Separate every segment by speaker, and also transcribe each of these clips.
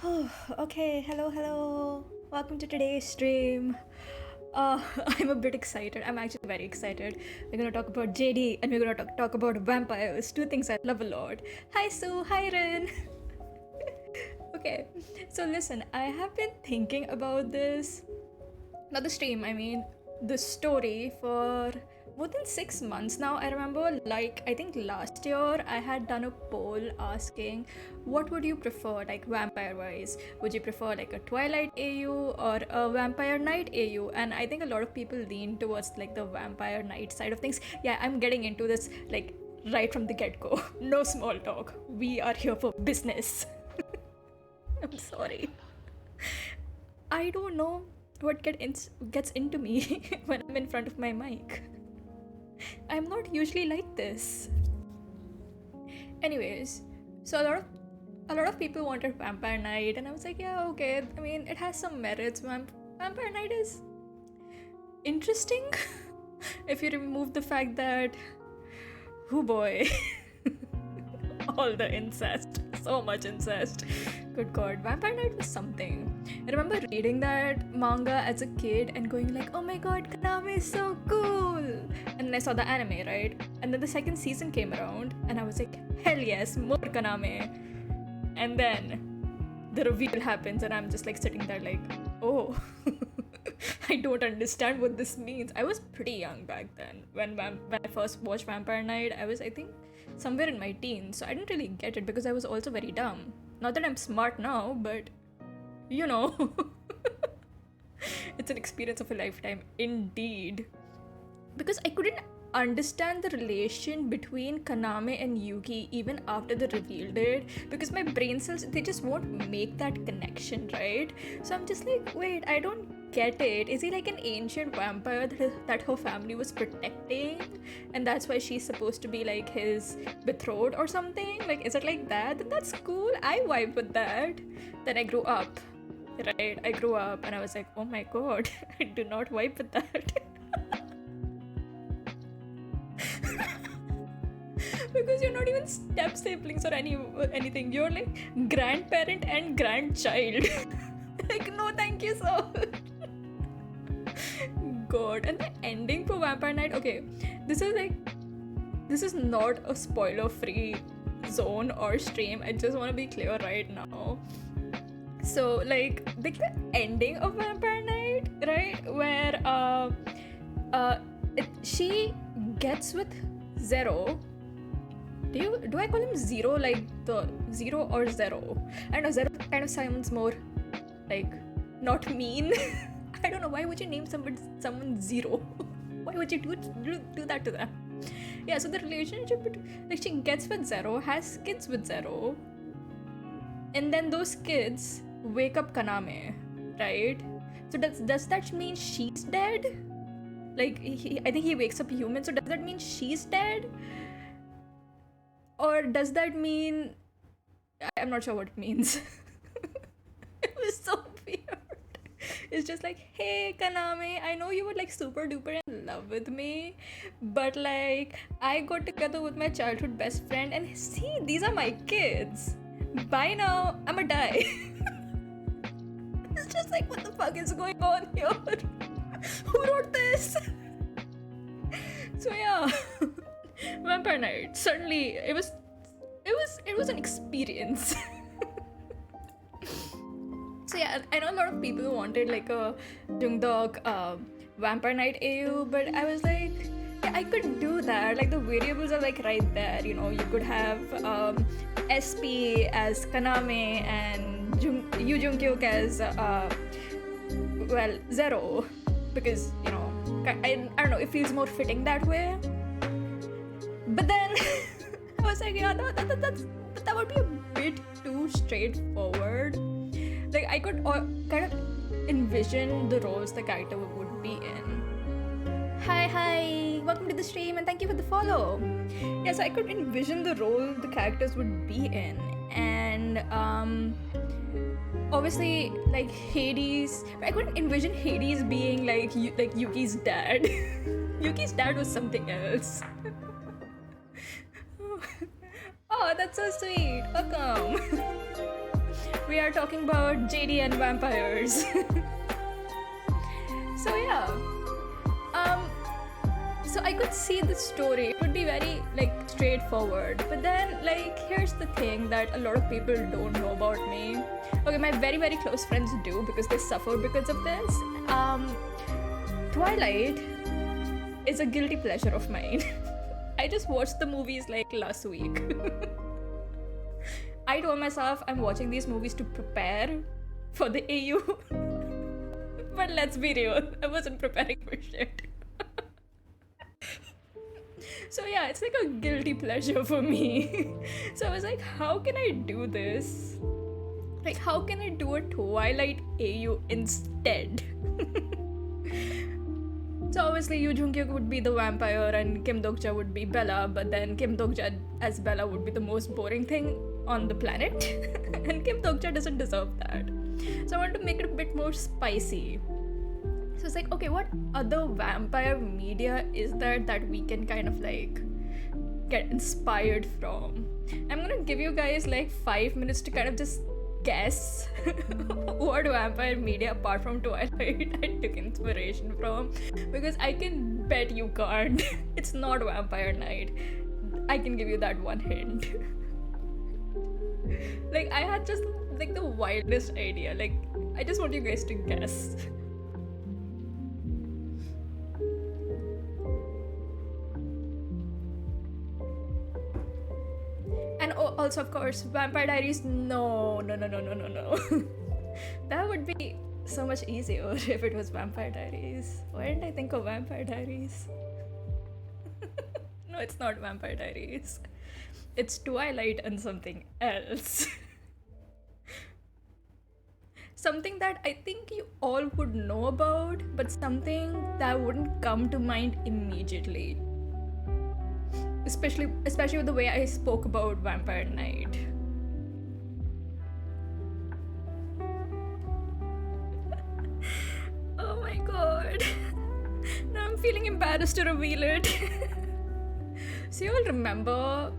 Speaker 1: Okay, hello. Welcome to today's stream. I'm a bit excited. I'm actually very excited. We're gonna talk about JD and we're gonna talk about vampires, two things I love a lot. Hi Sue, hi Rin. Okay, so listen, I have been thinking about this, not the stream, I mean the story for more than 6 months now. I remember, like, I think last year I had done a poll asking what would you prefer, like vampire wise. Would you prefer like a Twilight AU or a Vampire Night AU? And I think a lot of people lean towards like the Vampire Night side of things. Yeah, I'm getting into this like right from the get go. No small talk. We are here for business. I'm sorry. I don't know what gets into me when I'm in front of my mic. I'm not usually like this. Anyways, so a lot of people wanted Vampire Night, and I was like, yeah, okay. I mean, it has some merits. Vampire Night is interesting if you remove the fact that, oh boy, all the incest, so much incest. Good god, Vampire Night was something. I remember reading that manga as a kid and going like, oh my god, Kaname is so cool. And then I saw the anime, right? And then the second season came around and I was like, hell yes, more Kaname. And then the reveal happens and I'm just like sitting there like, oh, I don't understand what this means. I was pretty young back then when I first watched Vampire Night. I was, I think, somewhere in my teens, so I didn't really get it because I was also very dumb. Not that I'm smart now, but you know, it's an experience of a lifetime indeed. Because I couldn't understand the relation between Kaname and Yuki even after the reveal date, because my brain cells, they just won't make that connection, right? So I'm just like, wait, I don't get it. Is he like an ancient vampire that her family was protecting, and that's why she's supposed to be like his betrothed or something? Like, is it like that? Then that's cool. I vibe with that. Then I grew up, right? I grew up and I was like, oh my god, I do not vibe with that. Because you're not even step siblings or anything. You're like grandparent and grandchild. Like, no, thank you, sir. God. And the ending for Vampire Night. Okay, this is not a spoiler-free zone or stream. I just want to be clear right now. So like the ending of Vampire Night, right, where she gets with Zero. Do I call him Zero, like the Zero or Zero? I don't know, Zero kind of sounds more like not mean. I don't know, why would you name someone Zero? Why would you do that to them? Yeah, so the relationship between, like, she gets with Zero, has kids with Zero, and then those kids wake up Kaname, right? So does that mean she's dead? Like, I think he wakes up human, so does that mean she's dead? Or does that mean... I'm not sure what it means. It was so weird. It's just like, hey Kaname, I know you were like super duper in love with me, but like, I got together with my childhood best friend and see, these are my kids. Bye now, I'ma die. It's just like, what the fuck is going on here? Who wrote this? So yeah. Vampire Night, certainly it was an experience. So yeah, I know a lot of people wanted like a Jungdok Vampire Night AU, but I was like, yeah, I could do that. Like, the variables are like right there, you know. You could have SP as Kaname and Yu Jungkyuk as Zero, because, you know, I don't know, it feels more fitting that way. But then I was like, yeah, that would be a bit too straightforward. Like, I could kind of envision the roles the character would be in. Hi, welcome to the stream and thank you for the follow. Yeah, so I could envision the role the characters would be in, and obviously, like, Hades, I couldn't envision Hades being like Yuki's dad. Yuki's dad was something else. Oh, that's so sweet. Welcome. We are talking about JD and vampires. So yeah, so I could see the story. It would be very like straightforward. But then like here's the thing that a lot of people don't know about me. Okay, my very very close friends do because they suffer because of this. Twilight is a guilty pleasure of mine. I just watched the movies like last week. I told myself I'm watching these movies to prepare for the AU. But let's be real, I wasn't preparing for shit. So yeah, it's like a guilty pleasure for me. So I was like, how can I do this? Like, how can I do a Twilight AU instead? So obviously Yoo Jung-hyuk would be the vampire and Kim Dok-ja would be Bella, but then Kim Dok-ja as Bella would be the most boring thing on the planet. And Kim Dok-ja doesn't deserve that. So I wanted to make it a bit more spicy. So it's like, okay, what other vampire media is there that we can kind of like get inspired from? I'm gonna give you guys like 5 minutes to kind of just guess what vampire media apart from Twilight I took inspiration from, because I can bet you can't. It's not Vampire Night. I can give you that one hint. Like I had just like the wildest idea. Like I just want you guys to guess. And also, of course, Vampire Diaries. No. That would be so much easier if it was Vampire Diaries. Why didn't I think of Vampire Diaries? No, it's not Vampire Diaries. It's Twilight and something else. Something that I think you all would know about, but something that wouldn't come to mind immediately. Especially with the way I spoke about Vampire Night. Oh my god. Now I'm feeling embarrassed to reveal it. So you all remember,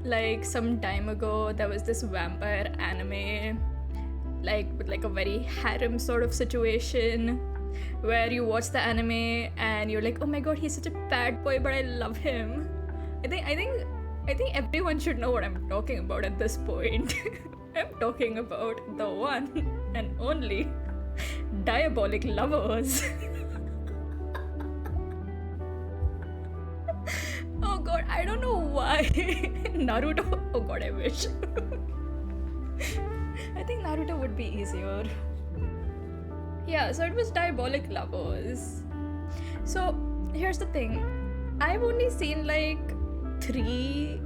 Speaker 1: like some time ago, there was this vampire anime, like with like a very harem sort of situation, where you watch the anime and you're like, oh my god, he's such a bad boy, but I love him. I think everyone should know what I'm talking about at this point. I'm talking about the one and only Diabolic Lovers. Oh god, I don't know why. Naruto. Oh god, I wish. I think Naruto would be easier. Yeah, so it was Diabolic Lovers. So here's the thing. I've only seen like three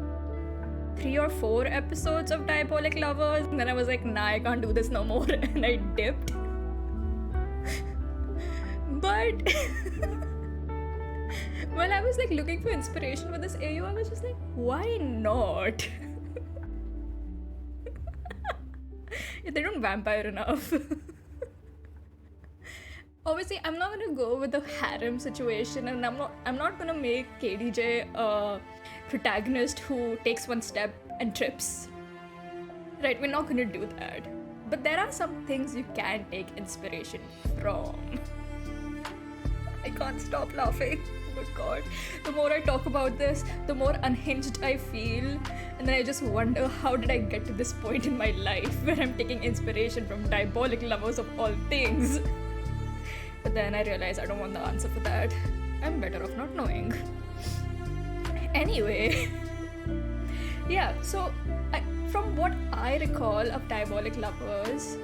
Speaker 1: or four episodes of Diabolic Lovers, and then I was like, nah, I can't do this no more, and I dipped. But while I was like looking for inspiration for this AU, I was just like, why not? They don't vampire enough. Obviously, I'm not gonna go with the harem situation, and I'm not gonna make KDJ a protagonist who takes one step and trips. Right, we're not gonna do that. But there are some things you can take inspiration from. I can't stop laughing. Oh god. The more I talk about this, the more unhinged I feel. And then I just wonder, how did I get to this point in my life where I'm taking inspiration from Diabolic Lovers of all things? But then I realized I don't want the answer for that. I'm better off not knowing. Anyway. Yeah, so from what I recall of Diabolic Lovers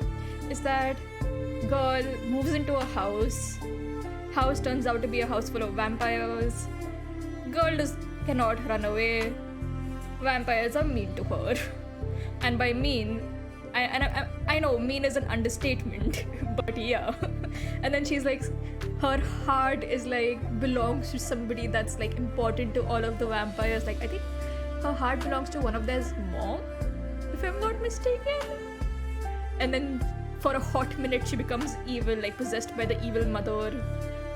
Speaker 1: is that girl moves into a house. House turns out to be a house full of vampires. Girl cannot run away. Vampires are mean to her. And by mean, I know mean is an understatement, but yeah. And then she's like, her heart is like belongs to somebody that's like important to all of the vampires. Like I think her heart belongs to one of their mom, if I'm not mistaken. And then for a hot minute she becomes evil, like possessed by the evil mother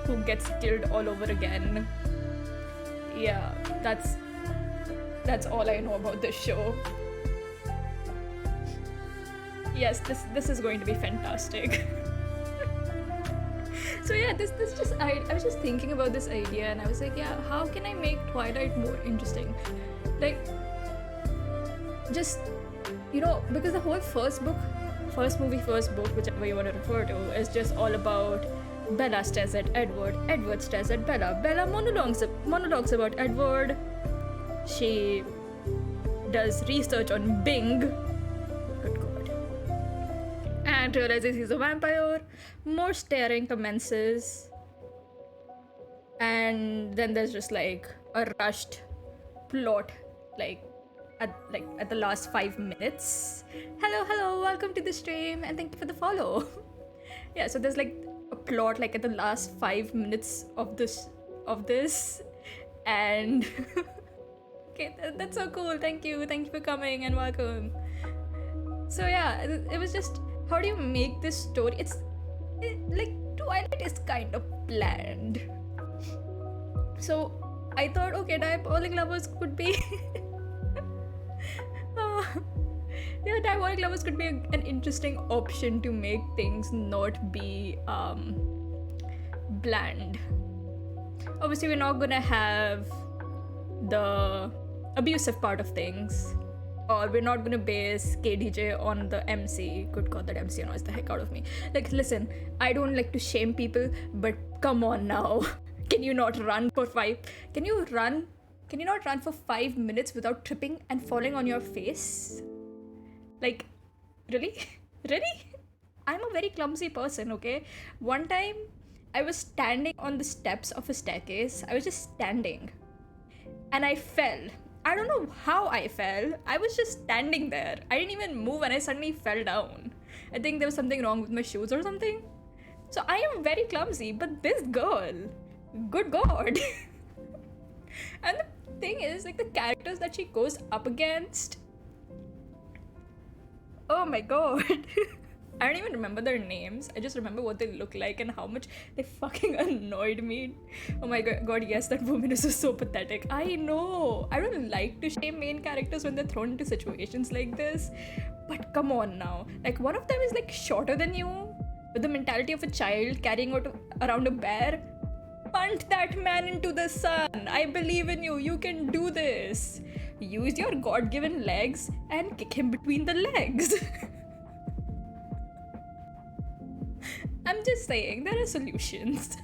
Speaker 1: who gets killed all over again. Yeah, that's all I know about this show. yes, this is going to be fantastic. So yeah, this just I was just thinking about this idea, and I was like, yeah, how can I make Twilight more interesting? Like, just, because the whole first book, whichever you want to refer to, is just all about Bella stares at Edward, Edward stares at Bella, Bella monologues about Edward. She does research on Bing, good god, and realizes he's a vampire. More staring commences, and then there's just like a rushed plot, at the last 5 minutes. Hello, welcome to the stream, and thank you for the follow. Yeah, so there's like a plot like at the last 5 minutes of this, and okay, that's so cool. Thank you for coming and welcome. So yeah, it was just, how do you make this story? Like, Twilight is kind of bland. So I thought, okay, Diabolic Lovers could be Diabolic Lovers could be an interesting option to make things not be bland. Obviously, we're not gonna have the abusive part of things, or we're not gonna base KDJ on the MC. Good god, that MC annoys the heck out of me. Like, listen, I don't like to shame people, but come on now. Can you not run for 5 minutes without tripping and falling on your face? Like, really? I'm a very clumsy person, okay? One time, I was standing on the steps of a staircase. I was just standing, and I fell. I don't know how I fell. I was just standing there. I didn't even move, and I suddenly fell down. I think there was something wrong with my shoes or something. So I am very clumsy, but this girl, good god. And the thing is, like, the characters that she goes up against, oh my god. I don't even remember their names. I just remember what they look like and how much they fucking annoyed me. Oh my god, yes, that woman is so pathetic. I know. I don't like to shame main characters when they're thrown into situations like this. But come on now. Like, one of them is like shorter than you, with the mentality of a child carrying around a bear. Punt that man into the sun. I believe in you. You can do this. Use your God-given legs and kick him between the legs. I'm just saying, there are solutions,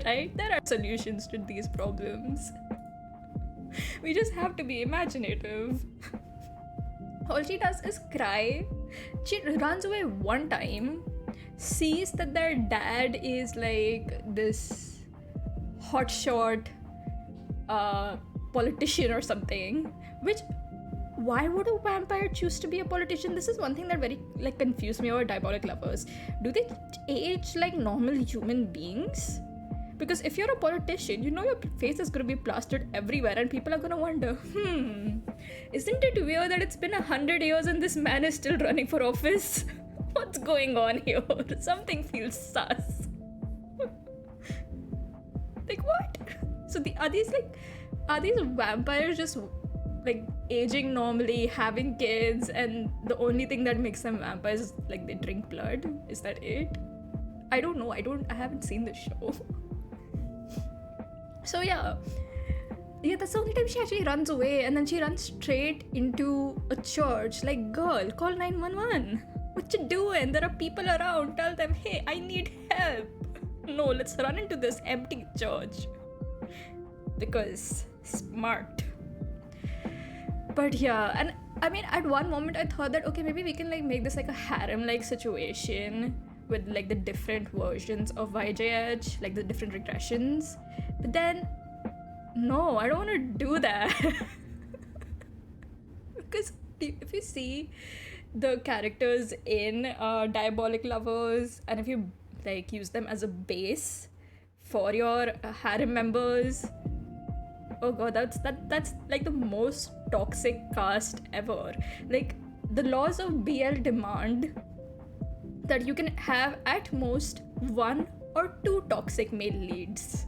Speaker 1: right? There are solutions to these problems. We just have to be imaginative. All she does is cry. She runs away one time, sees that their dad is like this hotshot politician or something, which, why would a vampire choose to be a politician? This is one thing that very confused me about Diabolic Lovers. Do they age like normal human beings? Because if you're a politician, your face is going to be plastered everywhere, and people are going to wonder, isn't it weird that it's been 100 years and this man is still running for office? What's going on here? Something feels sus. Like, what? So are these vampires just like aging normally, having kids, and the only thing that makes them vampires is like they drink blood? Is that it? I don't know. I haven't seen the show. So yeah, that's the only time she actually runs away, and then she runs straight into a church. Like, girl, call 911. What you doing? There are people around. Tell them, hey, I need help. No, let's run into this empty church. Because smart. But yeah, and I mean, at one moment I thought that, okay, maybe we can like make this like a harem-like situation with like the different versions of YJH, like the different regressions. But then, no, I don't want to do that. Because if you see the characters in Diabolic Lovers, and if you like use them as a base for your harem members, oh god, that's like the most toxic cast ever. Like, the laws of BL demand that you can have at most 1 or 2 toxic male leads.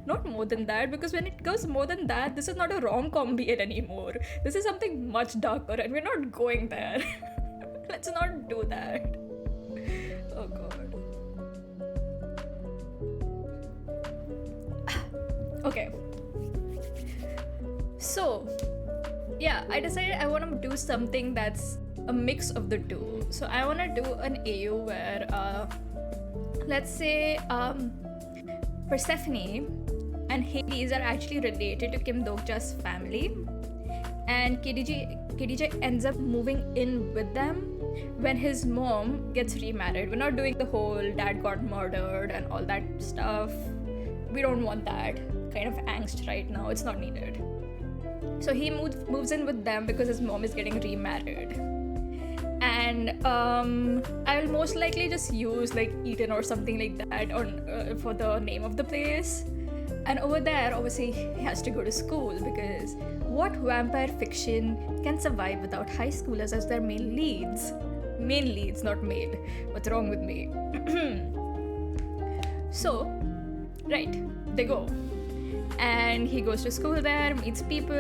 Speaker 1: Not more than that, because when it goes more than that, this is not a rom-com BL anymore. This is something much darker, and we're not going there. Let's not do that. Oh god. Okay. So, yeah, I decided I want to do something that's a mix of the two. So I want to do an AU where, let's say, Persephone and Hades are actually related to Kim Dokja's family, and KDJ ends up moving in with them when his mom gets remarried. We're not doing the whole dad got murdered and all that stuff. We don't want that kind of angst right now. It's not needed. So he moves in with them because his mom is getting remarried. And I will most likely just use like Eden or something like that on for the name of the place. And over there, obviously, he has to go to school because what vampire fiction can survive without high schoolers as their main leads? Main leads, not maid. What's wrong with me? So, right, they go. And he goes to school there, meets people,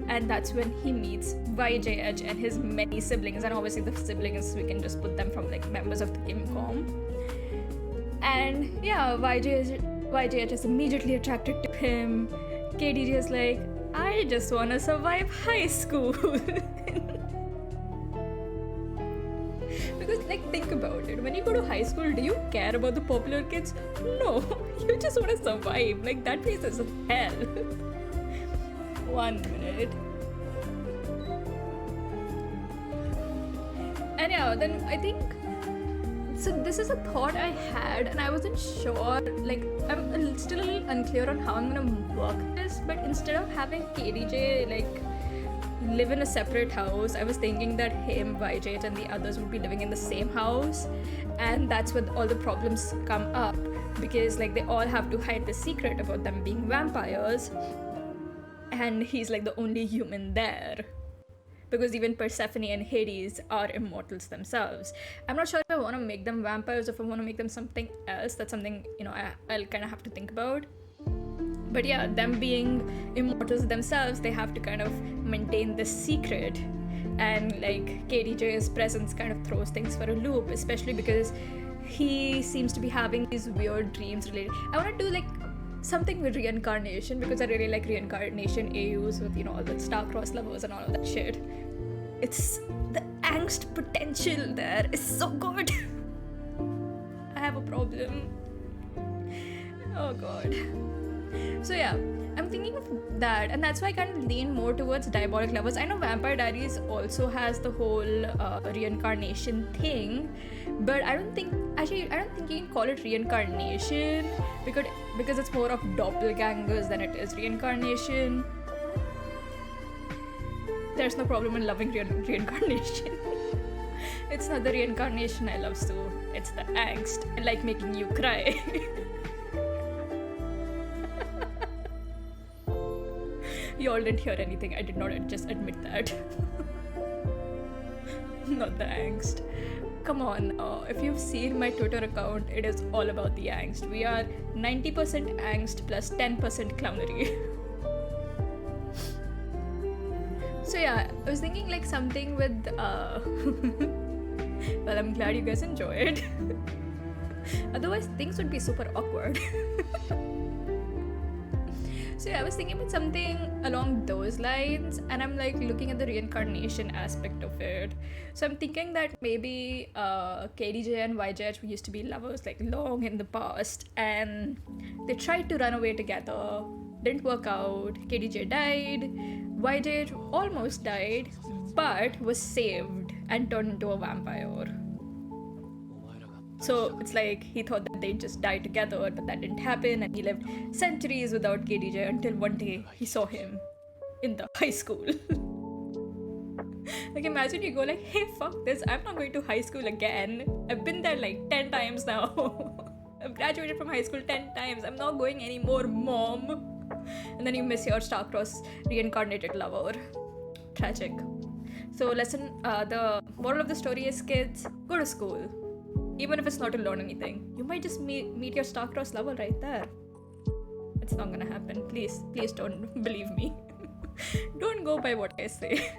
Speaker 1: and that's when he meets YJH and his many siblings. And obviously the siblings, we can just put them from like members of the Kimcom. And yeah, YJH is immediately attracted to him. KDJ is like, I just want to survive high school. Because like, think about it, when you go to high school, do you care about the popular kids? No, you just want to survive. Like, that place is hell. 1 minute. And yeah, then I think, so this is a thought I had and I wasn't sure, like I'm still a little unclear on how I'm gonna work this, but instead of having KDJ like live in a separate house, I was thinking that him, YJ, and the others would be living in the same house, and that's where all the problems come up, because like they all have to hide the secret about them being vampires, and he's like the only human there, because even Persephone and Hades are immortals themselves. I'm not sure if I want to make them vampires or if I want to make them something else. That's something, you know, I'll kind of have to think about. But yeah, them being immortals themselves, they have to kind of maintain this secret, and like KDJ's presence kind of throws things for a loop, especially because he seems to be having these weird dreams related. I want to do like something with reincarnation, because I really like reincarnation AUs with, you know, all the star-crossed lovers and all of that shit. It's the angst potential there is so good. I have a problem. Oh god. So yeah, I'm thinking of that, and that's why I kind of lean more towards Diabolic Lovers. I know Vampire Diaries also has the whole reincarnation thing, but I don't think you can call it reincarnation because it's more of doppelgangers than it is reincarnation. There's no problem in loving reincarnation. It's not the reincarnation I love, so it's the angst. I like making you cry. You all didn't hear anything. I did not just admit that. Not the angst. Come on, if you've seen my Twitter account, it is all about the angst. We are 90% angst plus 10% clownery. So yeah, I was thinking like something with well, I'm glad you guys enjoyed. Otherwise things would be super awkward. So yeah, I was thinking about something along those lines, and I'm like looking at the reincarnation aspect of it. So I'm thinking that maybe KDJ and YJ used to be lovers like long in the past, and they tried to run away together, didn't work out. KDJ died, YJ almost died, but was saved and turned into a vampire. So it's like he thought that they'd just die together, but that didn't happen, and he lived centuries without KDJ until one day he saw him in the high school. Like, imagine you go like, hey, fuck this, I'm not going to high school again. I've been there like 10 times now. I've graduated from high school 10 times. I'm not going anymore, mom. And then you miss your star-crossed reincarnated lover. Tragic. So the moral of the story is, kids, go to school. Even if it's not to learn anything, you might just meet your star-crossed lover right there. It's not gonna happen. Please don't believe me. Don't go by what I say.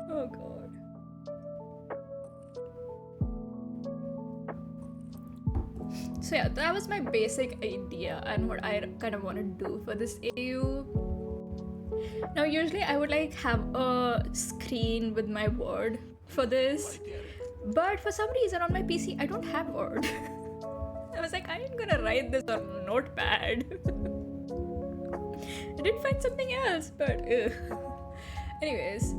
Speaker 1: Oh god. So yeah, that was my basic idea and what I kind of want to do for this AU. Now usually I would like have a screen with my word for this, but for some reason on my PC I don't have word. I was like, I ain't gonna write this on notepad. I did find something else, but anyways,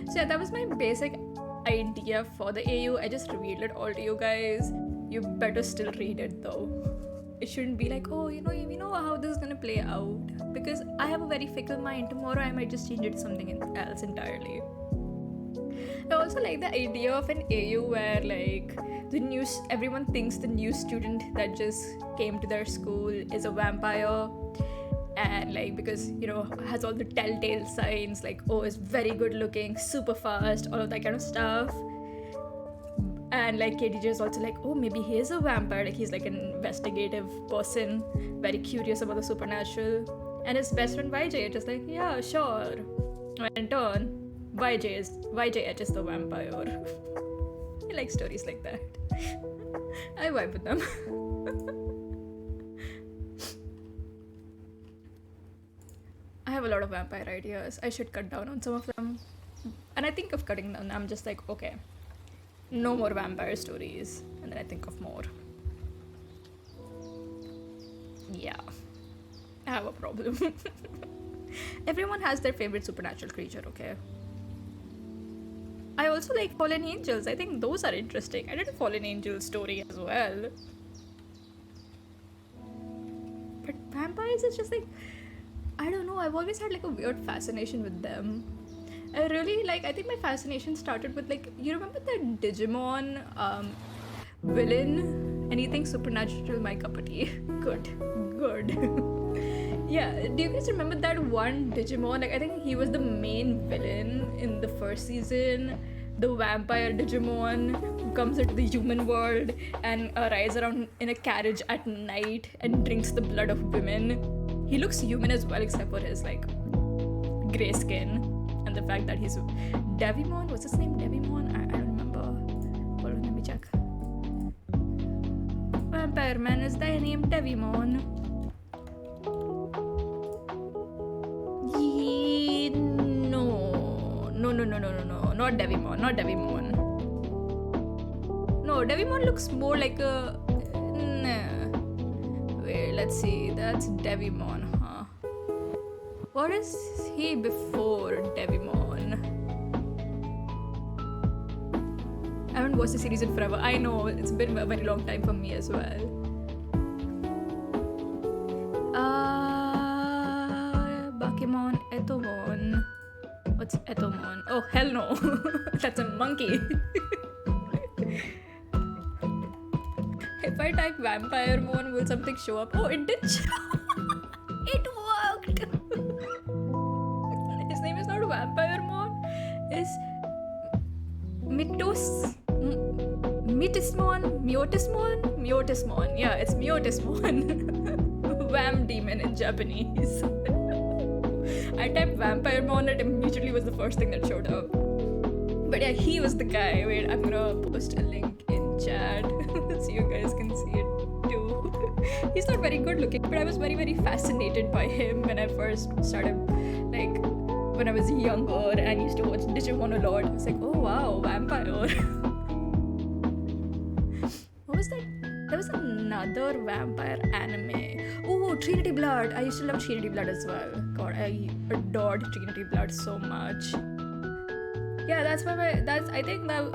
Speaker 1: so yeah, that was my basic idea for the AU. I just revealed it all to you guys. You better still read it though. It shouldn't be like, oh, you know how this is gonna play out, because I have a very fickle mind. Tomorrow I might just change it to something else entirely. I also like the idea of an AU where like everyone thinks the new student that just came to their school is a vampire, and like because has all the telltale signs like, oh, is very good looking, super fast, all of that kind of stuff. And like KDJ is also like, oh, maybe he is a vampire, like he's like an investigative person, very curious about the supernatural. And his best friend YJ is just like, yeah, sure. And in turn, YJH is the vampire. I like stories like that. I vibe with them. I have a lot of vampire ideas. I should cut down on some of them. And I think of cutting down. I'm just like, okay, no more vampire stories. And then I think of more. Yeah. I have a problem. Everyone has their favorite supernatural creature, okay? I also like fallen angels. I think those are interesting. I did a fallen angel story as well. But vampires is just like, I don't know, I've always had like a weird fascination with them. I think my fascination started with like, you remember that Digimon villain? Anything supernatural, my cup of tea. Good. Yeah, do you guys remember that one Digimon? Like, I think he was the main villain in the first season. The vampire Digimon who comes into the human world and rides around in a carriage at night and drinks the blood of women. He looks human as well, except for his like grey skin and the fact that he's Devimon. What's his name? Devimon? I don't remember. Hold on, let me check. Vampire Man, is thy name Devimon? No, not Devimon. No, Devimon looks more like a... Nah. Wait, let's see. That's Devimon, huh? What is he before Devimon? I haven't watched the series in forever. I know, it's been a very long time for me as well. Bakemon, Etomon. What's Etomon? Oh, hell no. That's a monkey. If I type Vampire Mon, will something show up? Oh, it did show up. It worked. His name is not Vampire Mon. It's Myotismon. Yeah, it's Myotismon. Vam demon in Japanese. I typed Vampire Mon, it immediately was the first thing that showed up. But yeah, he was the guy. Wait, I'm gonna post a link in chat so you guys can see it too. He's not very good looking, but I was very, very fascinated by him when I first started, like, when I was younger and used to watch Digimon a lot. I was like, oh wow, vampire. What was that? There was another vampire anime. Oh, Trinity Blood. I used to love Trinity Blood as well. God, I adored Trinity Blood so much. Yeah, I think that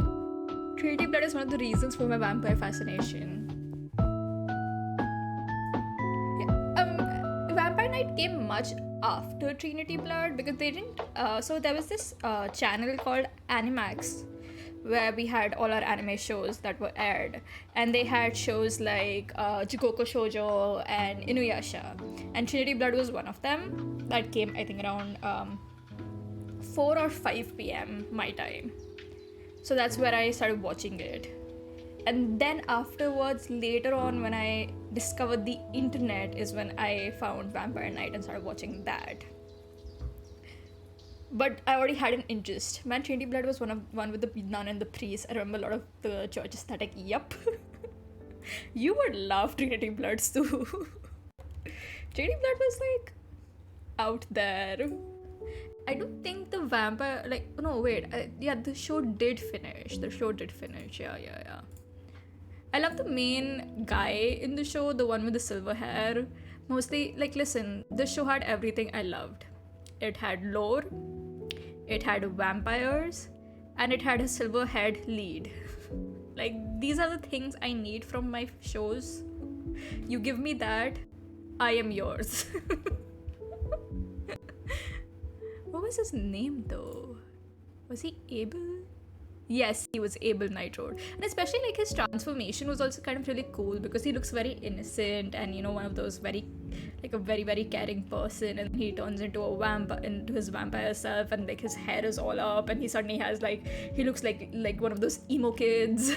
Speaker 1: Trinity Blood is one of the reasons for my vampire fascination. Yeah, Vampire Night came much after Trinity Blood because they didn't. So there was this channel called Animax, where we had all our anime shows that were aired, and they had shows like Jigoko Shoujo and Inuyasha, and Trinity Blood was one of them that came, I think, around 4 or 5 p.m. my time. So that's where I started watching it. And then afterwards, later on, when I discovered the internet, is when I found Vampire Night and started watching that. But I already had an interest. Man, Trinity Blood was one with the nun and the priest. I remember a lot of the church aesthetic. Yup. You would love Trinity Bloods too. Trinity Blood was like out there. I don't think the vampire, like, no, wait. Yeah, the show did finish. Yeah. I love the main guy in the show, the one with the silver hair. Mostly, like, listen, the show had everything I loved. It had lore, it had vampires, and it had a silver haired lead. Like, these are the things I need from my shows. You give me that, I am yours. What was his name though? Was he Abel? Yes, he was Abel Nightroad. And especially like his transformation was also kind of really cool because he looks very innocent and, you know, one of those very very caring person, and he turns into into his vampire self, and like his hair is all up and he suddenly has like, he looks like one of those emo kids.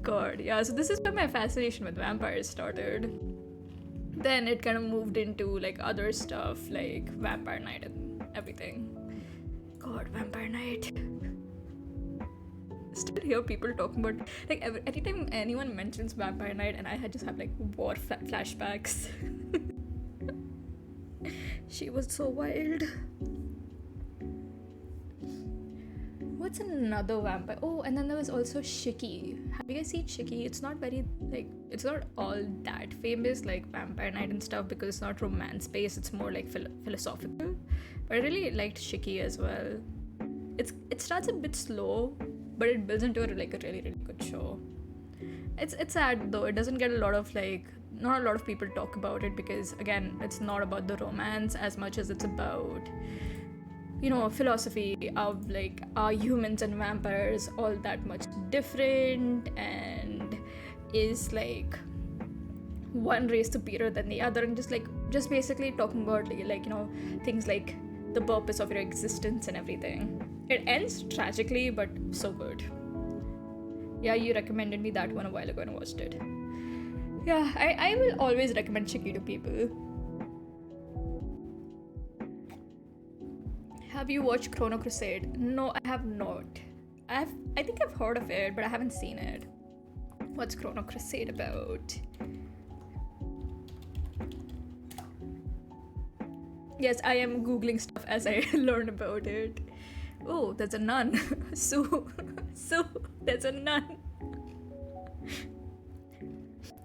Speaker 1: God, yeah, so this is where my fascination with vampires started. Then it kind of moved into like other stuff like Vampire Night and everything. God, Vampire Night. Still hear people talking about, like, anytime anyone mentions Vampire Night, and I just have like war flashbacks. She was so wild. What's another vampire? Oh, and then there was also Shiki. Have you guys seen Shiki? It's not very, like, it's not all that famous like Vampire Night and stuff because it's not romance based. It's more like philosophical. But I really liked Shiki as well. It starts a bit slow, but it builds into like a really good show. It's sad though. It doesn't get a lot of like, not a lot of people talk about it because again, it's not about the romance as much as it's about, you know, philosophy of like, are humans and vampires all that much different, and is like one race superior than the other, and just basically talking about like, you know, things like the purpose of your existence and everything. It ends tragically, but so good. Yeah, you recommended me that one a while ago and I watched it. Yeah, I will always recommend Shiki to people. Have you watched Chrono Crusade? No, I have not. I think I've heard of it, but I haven't seen it. What's Chrono Crusade about? Yes, I am googling stuff as I learn about it. Oh, there's a nun. Sue, there's a nun.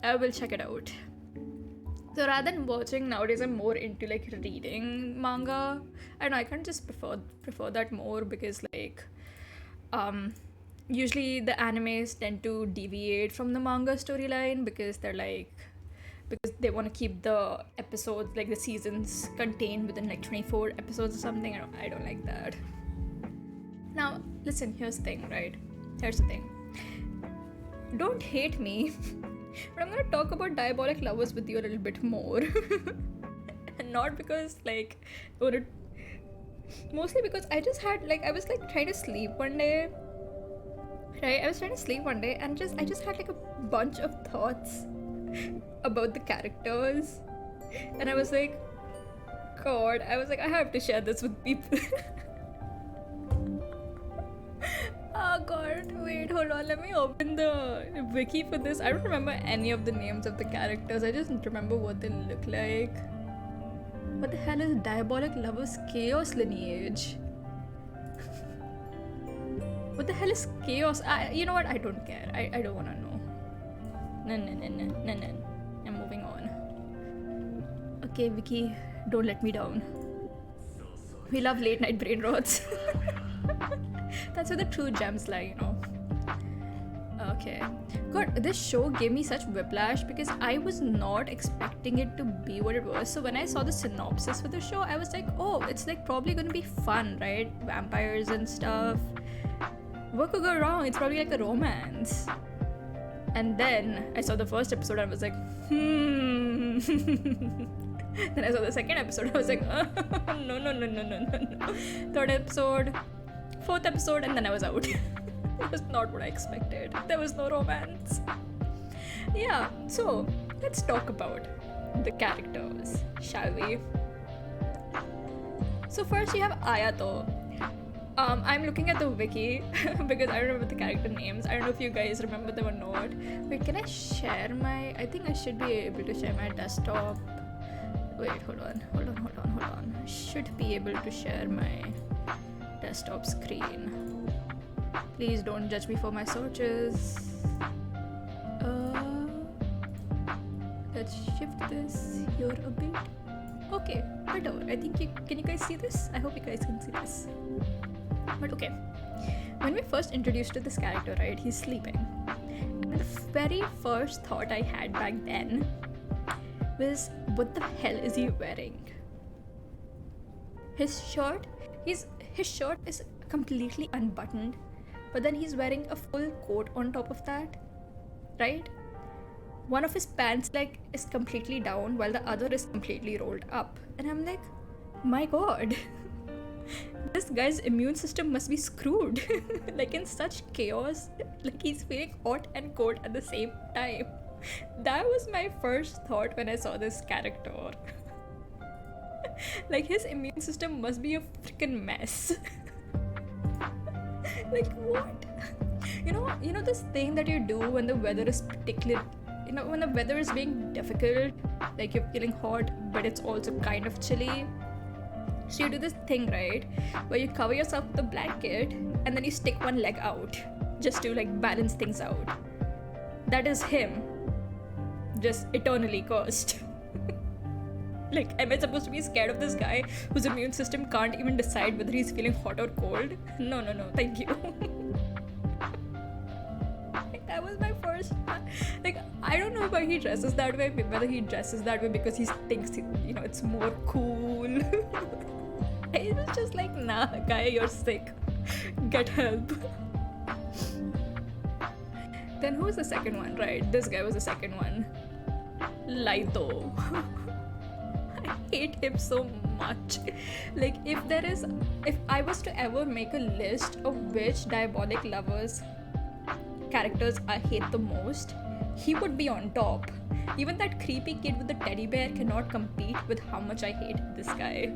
Speaker 1: I will check it out. So rather than watching nowadays, I'm more into like reading manga. I don't know, I kind of just prefer that more because like usually the animes tend to deviate from the manga storyline because they want to keep the episodes, like the seasons, contained within like 24 episodes or something. I don't like that. Now listen, here's the thing, right? Don't hate me. But I'm gonna talk about Diabolic Lovers with you a little bit more. And not because like, mostly because I just had like, I was like trying to sleep one day, right? I just had like a bunch of thoughts about the characters, and I was like, God, I have to share this with people. Oh God, wait, hold on, let me open the wiki for this. I don't remember any of the names of the characters, I just remember what they look like. What the hell is Diabolic Lovers Chaos Lineage? What the hell is Chaos? You know what, I don't care, I don't wanna know. No, I'm moving on. Okay, Vicky, don't let me down. We love late night brain rots. That's where the true gems lie, you know. Okay. God, this show gave me such whiplash because I was not expecting it to be what it was. So when I saw the synopsis for the show, I was like, oh, it's like probably gonna be fun, right? Vampires and stuff. What could go wrong? It's probably like a romance. And then I saw the first episode and I was like, Then I saw the second episode, I was like, no. Third episode, fourth episode, and then I was out. That was not what I expected. There was no romance. Yeah, so let's talk about the characters, shall we? So first you have Ayato. I'm looking at the wiki because I don't remember the character names. I don't know if you guys remember them or not. Wait, can I share my... I think I should be able to share my desktop. Wait, hold on. I should be able to share my desktop screen. Please don't judge me for my searches. Let's shift this here a bit. Okay, whatever. I think can you guys see this? I hope you guys can see this. But okay, when we first introduced to this character, right, he's sleeping. And the very first thought I had back then was, what the hell is he wearing? His shirt is completely unbuttoned, but then he's wearing a full coat on top of that, right? One of his pants like is completely down while the other is completely rolled up, and I'm like, my god. This guy's immune system must be screwed. Like in such chaos, like he's feeling hot and cold at the same time. That was my first thought when I saw this character. Like his immune system must be a freaking mess. Like what? You know this thing that you do when the weather is when the weather is being difficult, like you're feeling hot but it's also kind of chilly. So you do this thing, right, where you cover yourself with a blanket and then you stick one leg out just to like balance things out. That is him, just eternally cursed. Like, am I supposed to be scared of this guy whose immune system can't even decide whether he's feeling hot or cold? No, thank you. Like, that was my first... Like, I don't know why he dresses that way, whether he dresses that way because he thinks, it's more cool. I was just like, nah, guy, you're sick. Get help. Then who was the second one, right? This guy was the second one. Laito. I hate him so much. Like, if I was to ever make a list of which Diabolic Lovers characters I hate the most, he would be on top. Even that creepy kid with the teddy bear cannot compete with how much I hate this guy.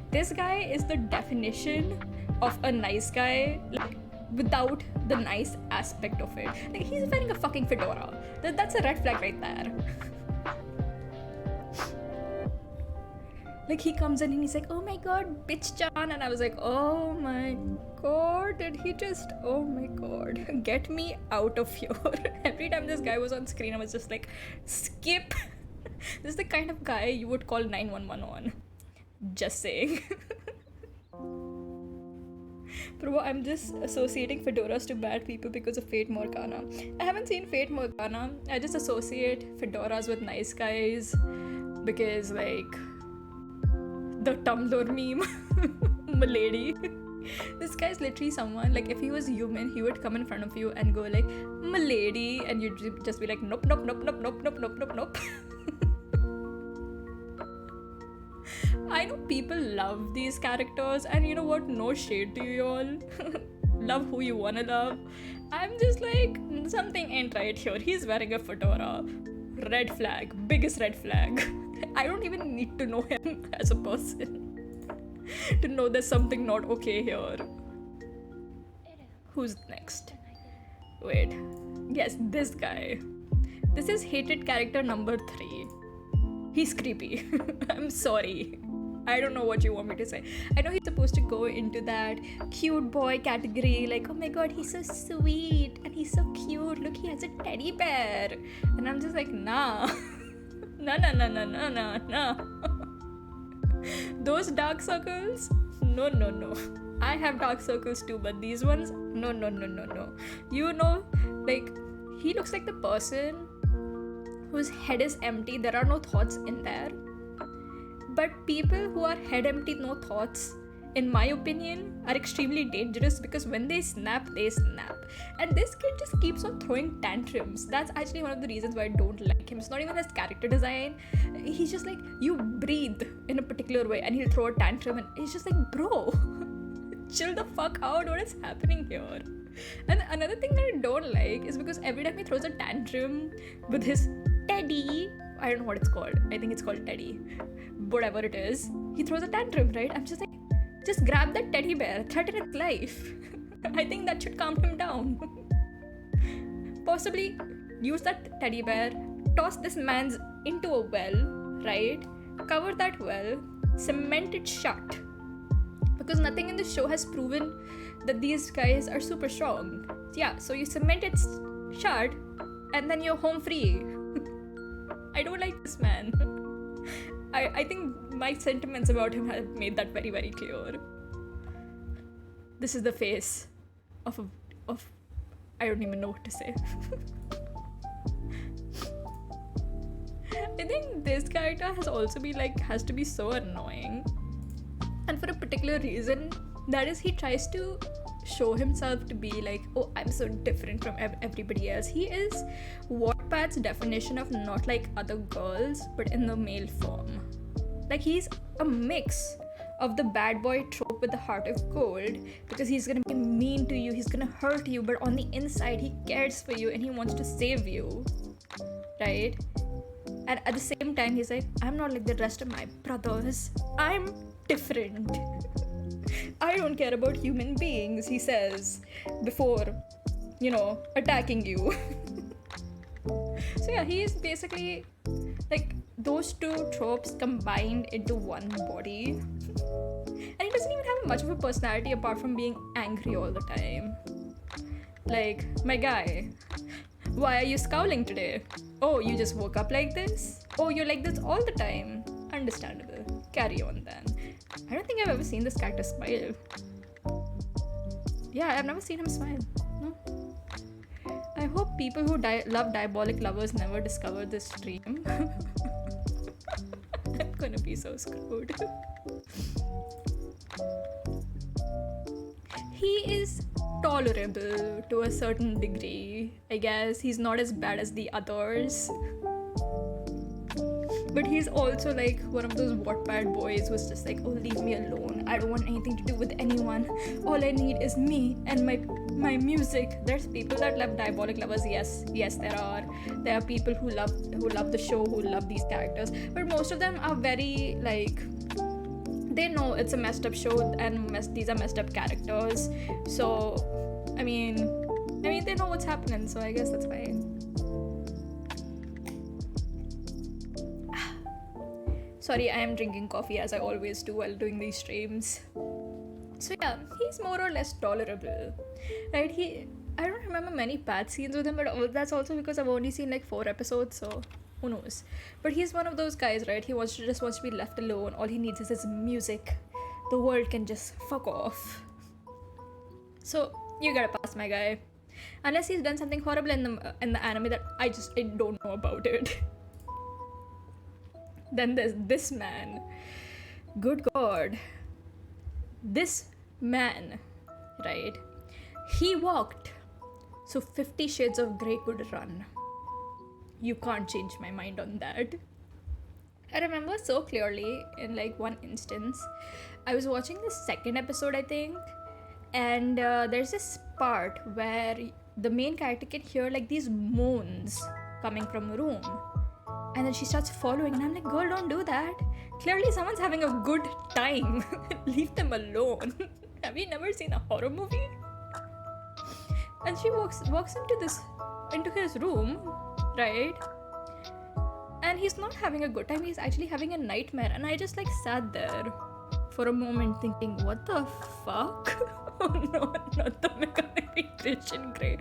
Speaker 1: This guy is the definition of a nice guy, like, without the nice aspect of it. Like, he's wearing a fucking fedora. That's a red flag right there. Like, he comes in and he's like, oh my god, bitch John, and I was like, oh my god, did he just, oh my god, get me out of here. Every time this guy was on screen, I was just like, skip. This is the kind of guy you would call 911 on. Just saying. Bro, I'm just associating fedoras to bad people because of Fate Morgana. I haven't seen Fate Morgana. I just associate fedoras with nice guys because, like, the Tumblr meme, Milady. This guy's literally someone, like, if he was human, he would come in front of you and go like, Milady, and you'd just be like, nope. I know people love these characters, and you know what? No shade to you all. Love who you wanna love. I'm just like, something ain't right here. He's wearing a fedora. Red flag. Biggest red flag. I don't even need to know him as a person to know there's something not okay here. Who's next? Wait. Yes, this guy. This is hated character number 3. He's creepy. I'm sorry. I don't know what you want me to say. I know he's supposed to go into that cute boy category, like, oh my god, he's so sweet and he's so cute. Look, he has a teddy bear. And I'm just like, nah. No. Those dark circles? No. I have dark circles too, but these ones? No. You know, like, he looks like the person whose head is empty. There are no thoughts in there. But people who are head empty, no thoughts, in my opinion, are extremely dangerous because when they snap, they snap. And this kid just keeps on throwing tantrums. That's actually one of the reasons why I don't like him. It's not even his character design. He's just like, you breathe in a particular way and he'll throw a tantrum and it's just like, bro, chill the fuck out. What is happening here? And another thing that I don't like is because every time he throws a tantrum with his teddy, I don't know what it's called. I think it's called teddy. Whatever it is, he throws a tantrum, right? I'm just like, Just grab that teddy bear, threaten its life. I think that should calm him down. Possibly use that teddy bear, toss this man's into a well, right? Cover that well, cement it shut. Because nothing in the show has proven that these guys are super strong. Yeah, so you cement it shut and then you're home free. I don't like this man. I think my sentiments about him have made that very, very clear. This is the face of I don't even know what to say. I think this character has to be so annoying. And for a particular reason, that is he tries to show himself to be like, oh, I'm so different from everybody else. He is Wattpad's definition of not like other girls, but in the male form. Like, he's a mix of the bad boy trope with the heart of gold, because he's gonna be mean to you, he's gonna hurt you, but on the inside he cares for you and he wants to save you, right? And at the same time he's like, I'm not like the rest of my brothers, I'm different. I don't care about human beings, he says, before, attacking you. So yeah, he is basically like those two tropes combined into one body. And he doesn't even have much of a personality apart from being angry all the time. Like, my guy, why are you scowling today? Oh, you just woke up like this? Oh, you're like this all the time? Understandable. Carry on then. I don't think I've ever seen this character smile. Yeah, I've never seen him smile. No. I hope people who love Diabolic Lovers never discover this stream. I'm gonna be so screwed. He is tolerable to a certain degree, I guess. He's not as bad as the others. But he's also like one of those Wattpad boys who's just like, oh, leave me alone. I don't want anything to do with anyone. All I need is me and my music. There's people that love Diabolic Lovers. Yes, there are. There are people who love the show, who love these characters. But most of them are very like, they know it's a messed up show and these are messed up characters. So, I mean, they know what's happening. So I guess that's fine. Sorry, I am drinking coffee as I always do while doing these streams. So yeah, he's more or less tolerable, right? I don't remember many bad scenes with him, but that's also because I've only seen like 4 episodes, so who knows. But he's one of those guys, right? He just wants to be left alone. All he needs is his music. The world can just fuck off. So you gotta pass, my guy. Unless he's done something horrible in the anime that I don't know about it. Then there's this man. Good God. This man, right? He walked so 50 Shades of Grey could run. You can't change my mind on that. I remember so clearly in like one instance, I was watching the 2nd episode, I think, and there's this part where the main character can hear like these moans coming from a room. And then she starts following, and I'm like, girl, don't do that. Clearly someone's having a good time. Leave them alone. Have you never seen a horror movie? And she walks into his room, right? And he's not having a good time, he's actually having a nightmare. And I just like sat there for a moment thinking, what the fuck? Oh no, not the mechanic Christian Grey.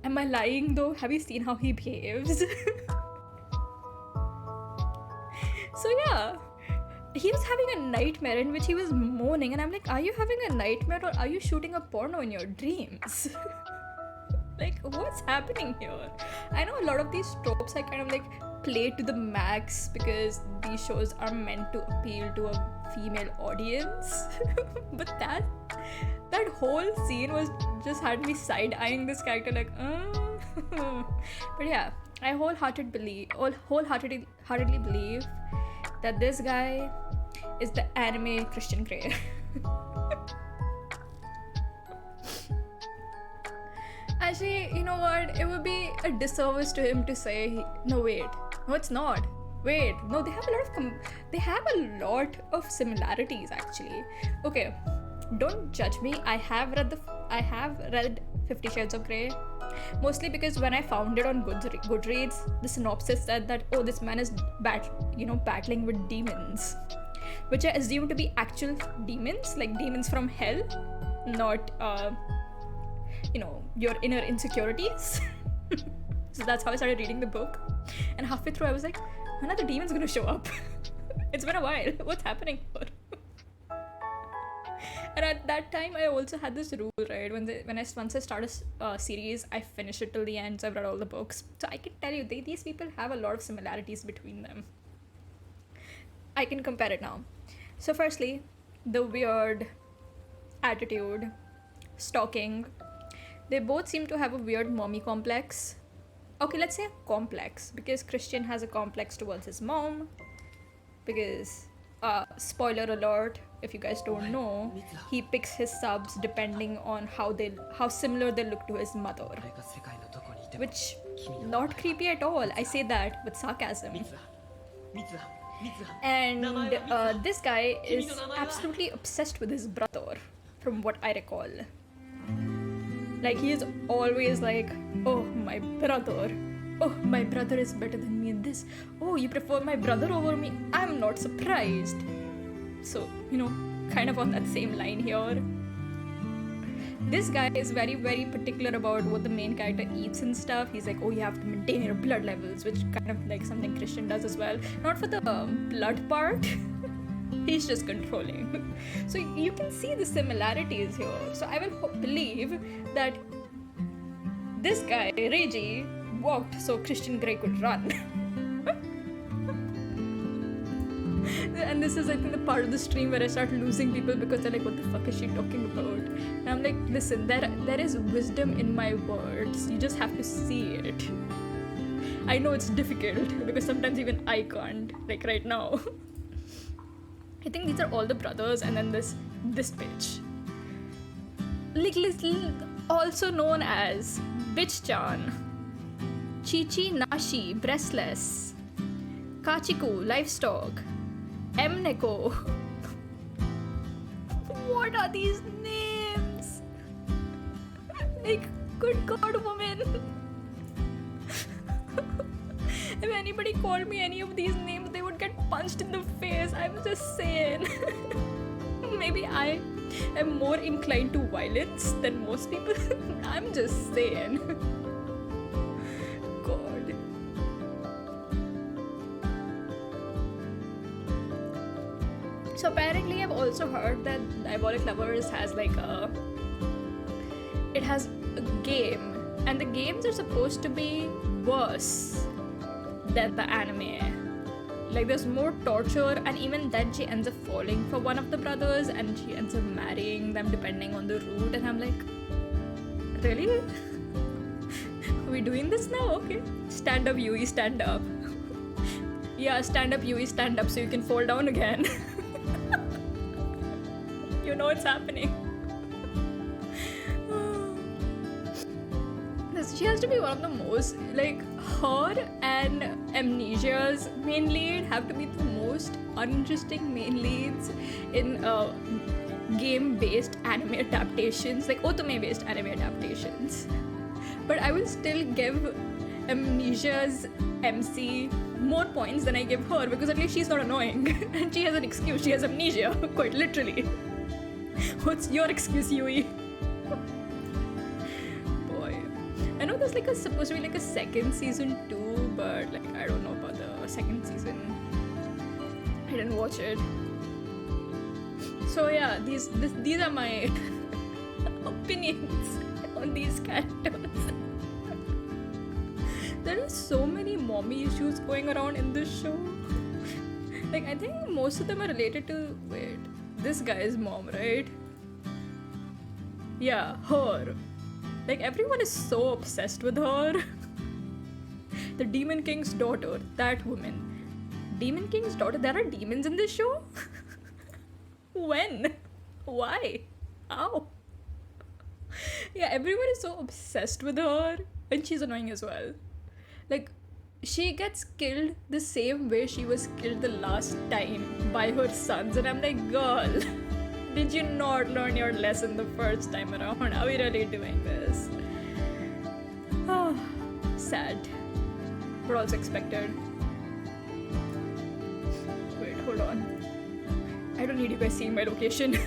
Speaker 1: Am I lying though? Have you seen how he behaves? So yeah, he was having a nightmare in which he was moaning, and I'm like, are you having a nightmare or are you shooting a porno in your dreams? Like, what's happening here? I know a lot of these tropes I kind of like play to the max because these shows are meant to appeal to a female audience. But that whole scene was just had me side-eyeing this character like, But yeah, I wholeheartedly believe that this guy is the anime Christian Grey. Actually, you know what? It would be a disservice to him to say, no, wait. No, it's not. Wait, no, they have a lot of they have a lot of similarities actually. Okay, don't judge me. I have read 50 Shades of Grey, mostly because when I found it on Goodreads, the synopsis said that, oh, this man is battling with demons, which I assume to be actual demons, like demons from hell, not your inner insecurities. So that's how I started reading the book, and halfway through I was like, when are the demons gonna show up? It's been a while. What's happening here? And at that time, I also had this rule, right? Once I start a series, I finish it till the end. So I've read all the books, so I can tell you these people have a lot of similarities between them. I can compare it now. So firstly, the weird attitude, stalking. They both seem to have a weird mommy complex. Okay, let's say a complex, because Christian has a complex towards his mom, because spoiler alert, if you guys don't know, he picks his subs depending on how similar they look to his mother, which not creepy at all. I say that with sarcasm. And this guy is absolutely obsessed with his brother, from what I recall. Like, he is always like, oh, my brother. Oh, my brother is better than me in this. Oh, you prefer my brother over me? I'm not surprised. So, kind of on that same line here. This guy is very, very particular about what the main character eats and stuff. He's like, oh, you have to maintain your blood levels, which kind of like something Christian does as well. Not for the blood part. He's just controlling. So you can see the similarities here. So I will believe that this guy, Reggie, walked so Christian Grey could run. And this is, I think, the part of the stream where I start losing people because they're like, what the fuck is she talking about? And I'm like, listen, there is wisdom in my words. You just have to see it. I know it's difficult because sometimes even I can't, like right now. I think these are all the brothers, and then this bitch. Also known as Bitch-chan, Chichi Nashi, Breastless, Kachiku, Livestock, M-Neko. What are these names? Like, good God, woman. If anybody called me any of these names, they would get punched in the face. I'm just saying. Maybe I am more inclined to violence than most people. I'm just saying. God. So apparently I've also heard that Diabolic Lovers has it has a game, and the games are supposed to be worse than the anime. Like, there's more torture, and even then she ends up falling for one of the brothers and she ends up marrying them depending on the route, and I'm like, really? Are we doing this now? Okay. Stand up, Yui, stand up. Yeah, stand up, Yui, stand up so you can fall down again. You know it's happening. She has to be one of the most, like, her and Amnesia's main lead have to be the most uninteresting main leads in game-based anime adaptations, like otome-based anime adaptations. But I will still give Amnesia's MC more points than I give her, because at least she's not annoying. And she has an excuse, she has amnesia, quite literally. What's your excuse, Yui? I know there's supposed to be a second season too, but I don't know about the second season. I didn't watch it. So yeah, these are my opinions on these characters. There are so many mommy issues going around in this show. I think most of them are related to this guy's mom, right? Yeah, her. Everyone is so obsessed with her. The Demon King's daughter, that woman. Demon King's daughter? There are demons in this show? When? Why? How? Yeah, everyone is so obsessed with her. And she's annoying as well. she gets killed the same way she was killed the last time by her sons, and I'm like, girl, did you not learn your lesson the first time around? Are we really doing this? Oh, sad, but also expected. Wait, hold on. I don't need you guys seeing my location.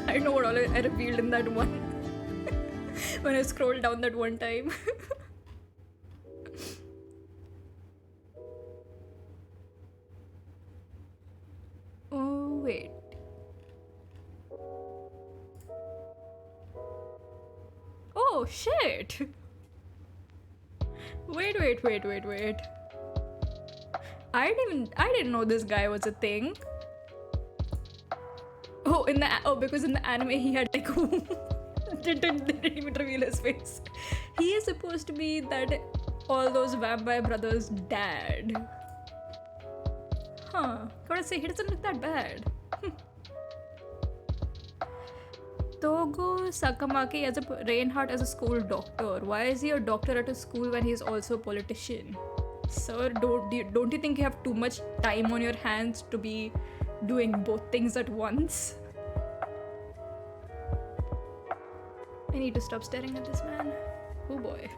Speaker 1: I know what all I revealed in that one. When I scrolled down that one time. Oh, wait. Oh, shit. Wait. I didn't know this guy was a thing. Because in the anime he had like didn't even reveal his face. He is supposed to be that all those vampire brothers' dad. Huh. Gotta say, he doesn't look that bad. Togo Sakamaki as a Reinhardt as a school doctor. Why is he a doctor at a school when he's also a politician? Sir, don't you think you have too much time on your hands to be doing both things at once? I need to stop staring at this man. Oh boy.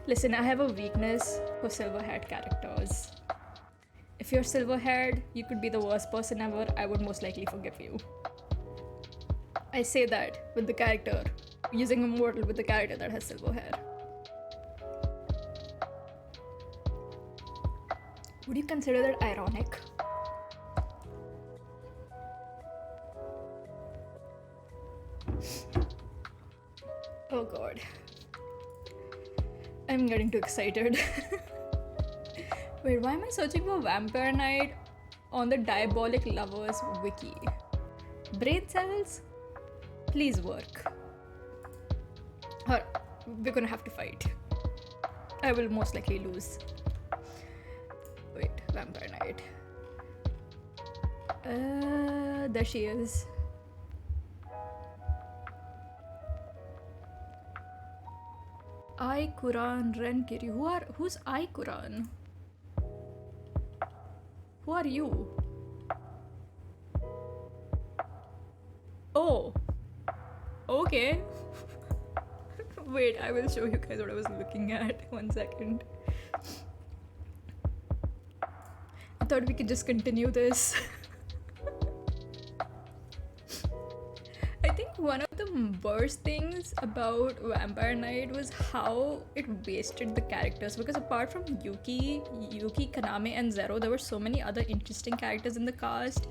Speaker 1: Listen, I have a weakness for silver-haired characters. If you're silver-haired, you could be the worst person ever. I would most likely forgive you. I say that with the character, using a mortal with the character that has silver hair. Would you consider that ironic? Oh god. I'm getting too excited. Wait, why am I searching for Vampire Knight on the Diabolic Lovers wiki? Brain cells? Please work. Or we're gonna have to fight. I will most likely lose. Wait, Vampire Knight. There she is. Ai Kuran Renkiri. Who's Ai Kuran? Who are you? Oh. Okay. Wait, I will show you guys what I was looking at. 1 second. I thought we could just continue this. I think one of the worst things about Vampire Knight was how it wasted the characters, because apart from Yuki, Kaname and Zero, there were so many other interesting characters in the cast,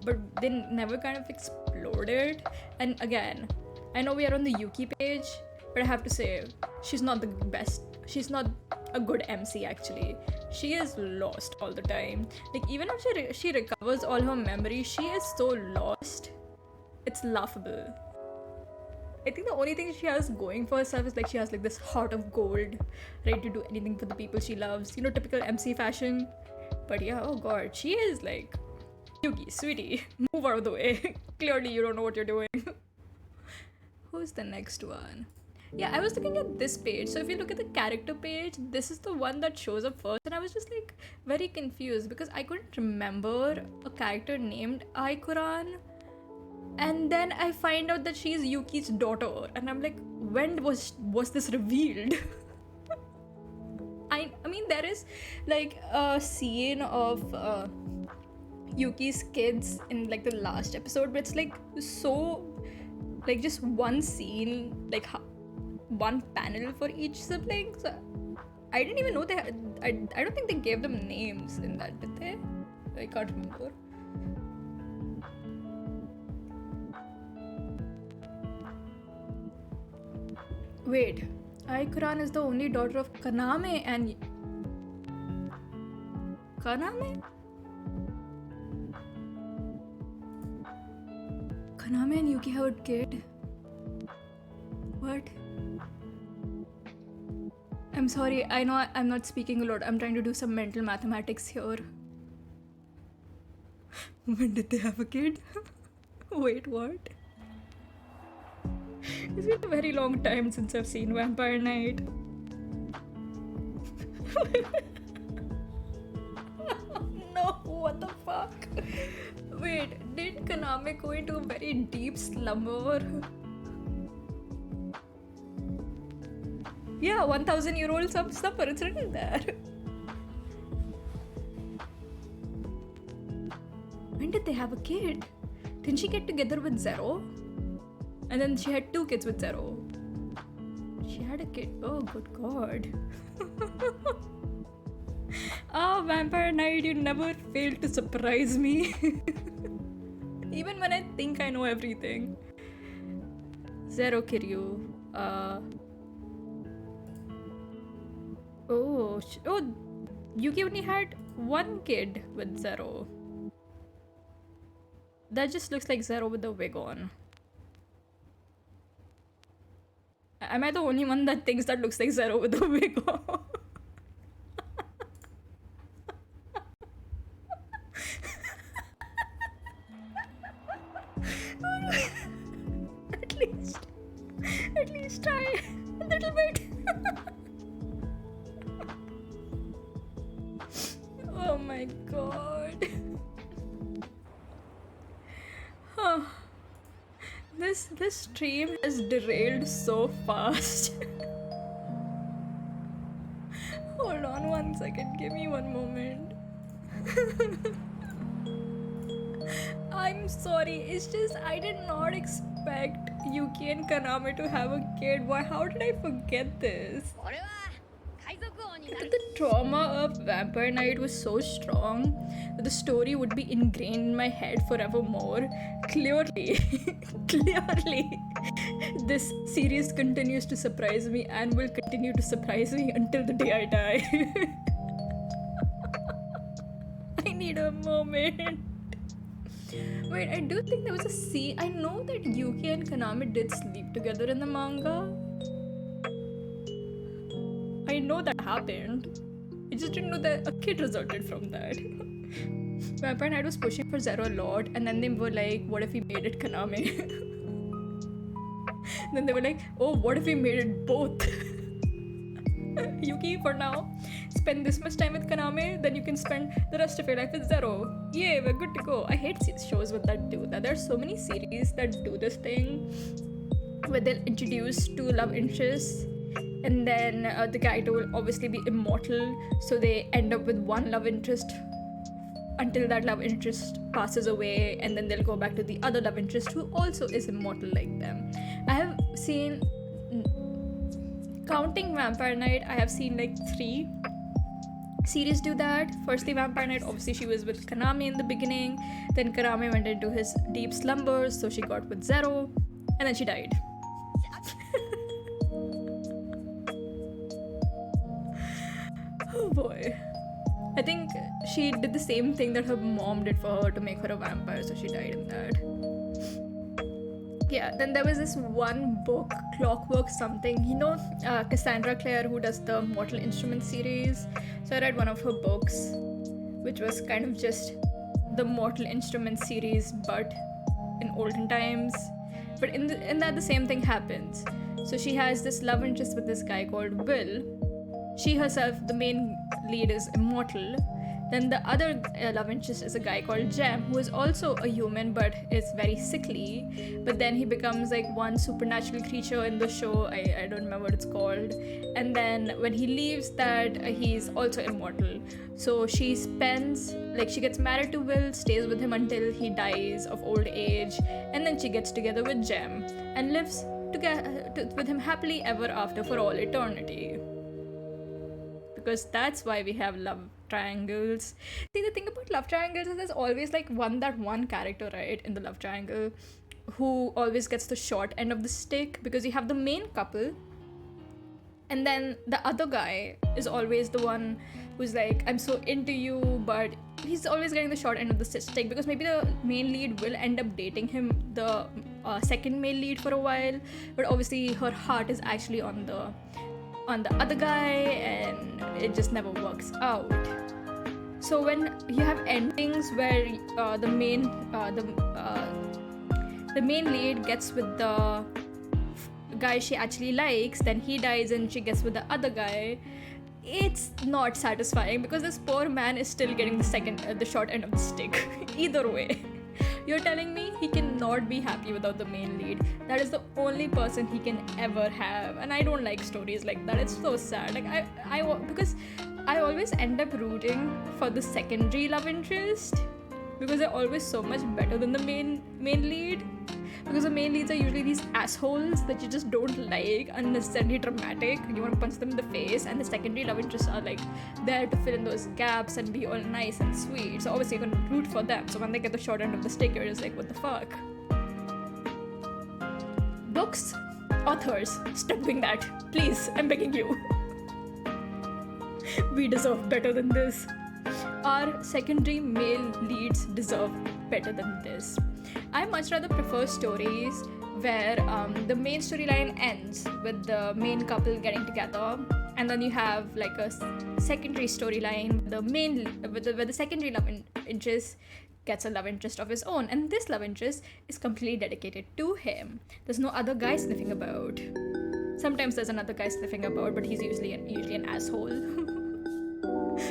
Speaker 1: but they never kind of explored it. And again, I know we are on the Yuki page, but I have to say, she's not the best. She's not a good MC actually. She is lost all the time. Like, even if she recovers all her memories, she is so lost. It's laughable. I think the only thing she has going for herself is like she has like this heart of gold, ready to do anything for the people she loves. You know, typical MC fashion. But yeah, oh god, she is like, Yuki, sweetie, move out of the way. Clearly you don't know what you're doing. Who's the next one? Yeah, I was looking at this page. So if you look at the character page, this is the one that shows up first, and I was just like very confused because I couldn't remember a character named Ai Kuran. And then I find out that she's Yuki's daughter, and I'm like, when was this revealed? I mean, there is like a scene of Yuki's kids in like the last episode, but it's like so, like just one scene, like one panel for each sibling. So I didn't even know they had, I don't think they gave them names in that, did they? I can't remember. Wait, Ai Kuran is the only daughter of Kaname and... Kaname? Kaname and Yuki have a kid? What? I'm sorry, I know I'm not speaking a lot. I'm trying to do some mental mathematics here. When did they have a kid? Wait, what? It's been a very long time since I've seen Vampire Knight. No, what the fuck? Wait, did Kaname go into a very deep slumber? Yeah, 1,000-year-old slumber, it's written there. When did they have a kid? Didn't she get together with Zero? And then she had 2 kids with Zero. She had a kid. Oh, good god. Ah, Vampire Knight, you never fail to surprise me. Even when I think I know everything. Zero Kiryu. Oh, Yuki only had 1 kid with Zero. That just looks like Zero with the wig on. Am I the only one that thinks that looks like Zero with the wig on? At least try a little bit. Oh my god. This stream has derailed so fast. Hold on 1 second, give me 1 moment. I'm sorry, it's just I did not expect Yuki and Kaname to have a kid. Why? How did I forget this? The trauma of Vampire Knight was so strong that the story would be ingrained in my head forevermore. Clearly, this series continues to surprise me and will continue to surprise me until the day I die. I need a moment. Wait, I do think there was a scene. I know that Yuki and Kaname did sleep together in the manga. I know that happened. I just didn't know that a kid resulted from that. Vampire Knight was pushing for Zero a lot, and then they were like, what if we made it Kaname? Then they were like, oh, what if we made it both? Yuki, for now, spend this much time with Kaname, then you can spend the rest of your life with Zero. Yay, we're good to go. I hate shows with that do that. There's so many series that do this thing where they'll introduce 2 love interests, and then the character will obviously be immortal, so they end up with 1 love interest until that love interest passes away, and then they'll go back to the other love interest who also is immortal like them. I have seen, counting Vampire Knight, I have seen like 3 series do that. Firstly, Vampire Knight, obviously she was with Kaname in the beginning, then Kaname went into his deep slumbers, so she got with Zero, and then she died. Oh boy. I think she did the same thing that her mom did for her to make her a vampire, so she died in that. Yeah, then there was this one book, Clockwork something, Cassandra Clare, who does the Mortal Instruments series. So I read one of her books, which was kind of just the Mortal Instruments series, but in olden times. But in that, the same thing happens. So she has this love interest with this guy called Will. She herself, the main lead, is immortal. Then the other love interest is a guy called Jem, who is also a human but is very sickly. But then he becomes like one supernatural creature in the show. I don't remember what it's called. And then when he leaves that, he's also immortal. So she gets married to Will, stays with him until he dies of old age, and then she gets together with Jem and lives with him happily ever after for all eternity. Because that's why we have love triangles. See, the thing about love triangles is there's always like one character, right, in the love triangle who always gets the short end of the stick, because you have the main couple and then the other guy is always the one who's like, I'm so into you, but he's always getting the short end of the stick, because maybe the main lead will end up dating him, the second male lead, for a while, but obviously her heart is actually on the other guy, and it just never works out. So when you have endings where the main lead gets with the guy she actually likes, then he dies and she gets with the other guy, it's not satisfying because this poor man is still getting the short end of the stick. Either way, you're telling me he cannot be happy without the main lead. That is the only person he can ever have, and I don't like stories like that. It's so sad. Like because I always end up rooting for the secondary love interest because they're always so much better than the main lead. Because the main leads are usually these assholes that you just don't like, unnecessarily dramatic, you want to punch them in the face, and the secondary love interests are like there to fill in those gaps and be all nice and sweet. So obviously you're gonna root for them. So when they get the short end of the stick, you're just like, what the fuck? Books, authors, stop doing that. Please, I'm begging you. We deserve better than this. Our secondary male leads deserve better than this. I much rather prefer stories where the main storyline ends with the main couple getting together, and then you have like a secondary storyline, where the secondary love interest gets a love interest of his own, and this love interest is completely dedicated to him. There's no other guy sniffing about. Sometimes there's another guy sniffing about, but he's usually an asshole.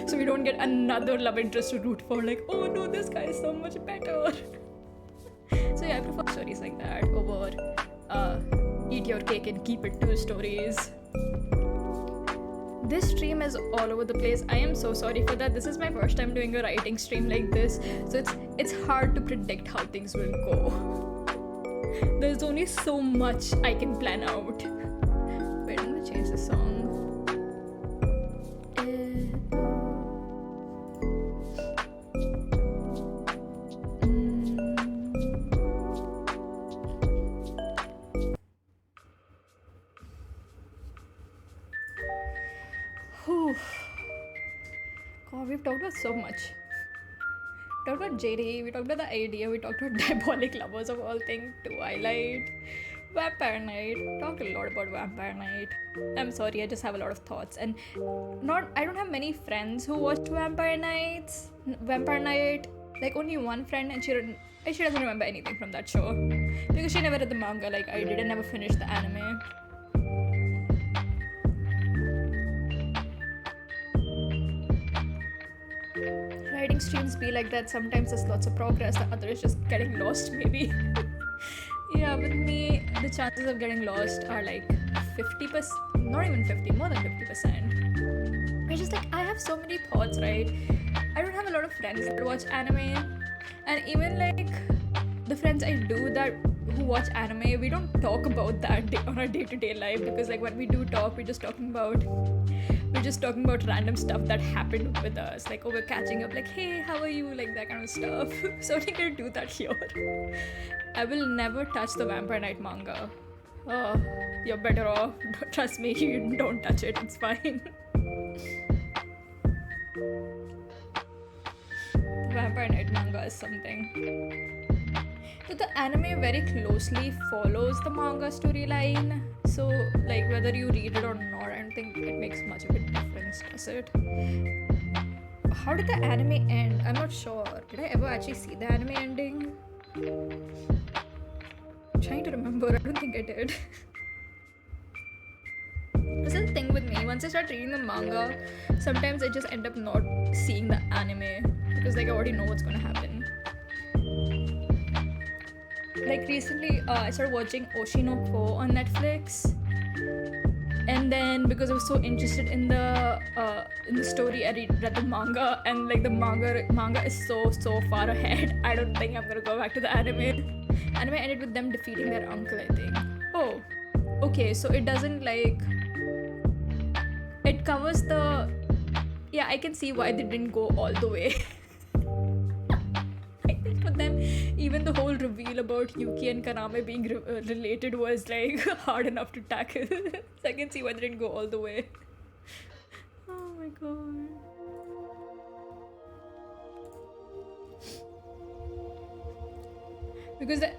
Speaker 1: So we don't get another love interest to root for, like, oh no, this guy is so much better. So yeah, I prefer stories like that over eat your cake and keep it two stories. This stream is all over the place. I am so sorry for that. This is my first time doing a writing stream like this, so it's hard to predict how things will go. There's only so much I can plan out. Wait, I'm gonna change the song. God, we've talked about so much. We talked about JD, we talked about the idea, we talked about diabolic lovers of all things, Twilight, Vampire Night. We talked a lot about Vampire Night. I'm sorry, I just have a lot of thoughts, and I don't have many friends who watched Vampire Night. Like only one friend, and she doesn't remember anything from that show because she never read the manga like I did and never finished the anime. Writing streams be like that. Sometimes there's lots of progress, the other is just getting lost maybe. Yeah, with me, the chances of getting lost are like 50%, not even 50, more than 50%. It's just like, I have so many thoughts, right? I don't have a lot of friends that watch anime, and even like the friends I do who watch anime, we don't talk about that on our day-to-day life, because like when we do talk, we're just talking about random stuff that happened with us, like, oh, we're catching up, like, hey, how are you, like that kind of stuff. So I'm not gonna do that here. I will never touch the Vampire Night manga. Oh, you're better off. Trust me, you don't touch it, it's fine. The Vampire Night manga is something. So the anime very closely follows the manga storyline, so like whether you read it or not, I don't think it makes much of a difference, does it? How did the anime end? I'm not sure. Did I ever actually see the anime ending? I'm trying to remember. I don't think I did. This is the thing with me. Once I start reading the manga, sometimes I just end up not seeing the anime because like I already know what's gonna happen. Like recently, I started watching Oshinoko on Netflix, and then because I was so interested in the story, I read the manga, and like the manga is so far ahead. I don't think I'm gonna go back to the anime. Anime ended with them defeating their uncle, I think. Oh, okay. So it doesn't like it covers the. Yeah, I can see why they didn't go all the way. But then even the whole reveal about Yuki and Kaname being related was like hard enough to tackle. So I can see why they didn't go all the way. Oh my god. Because the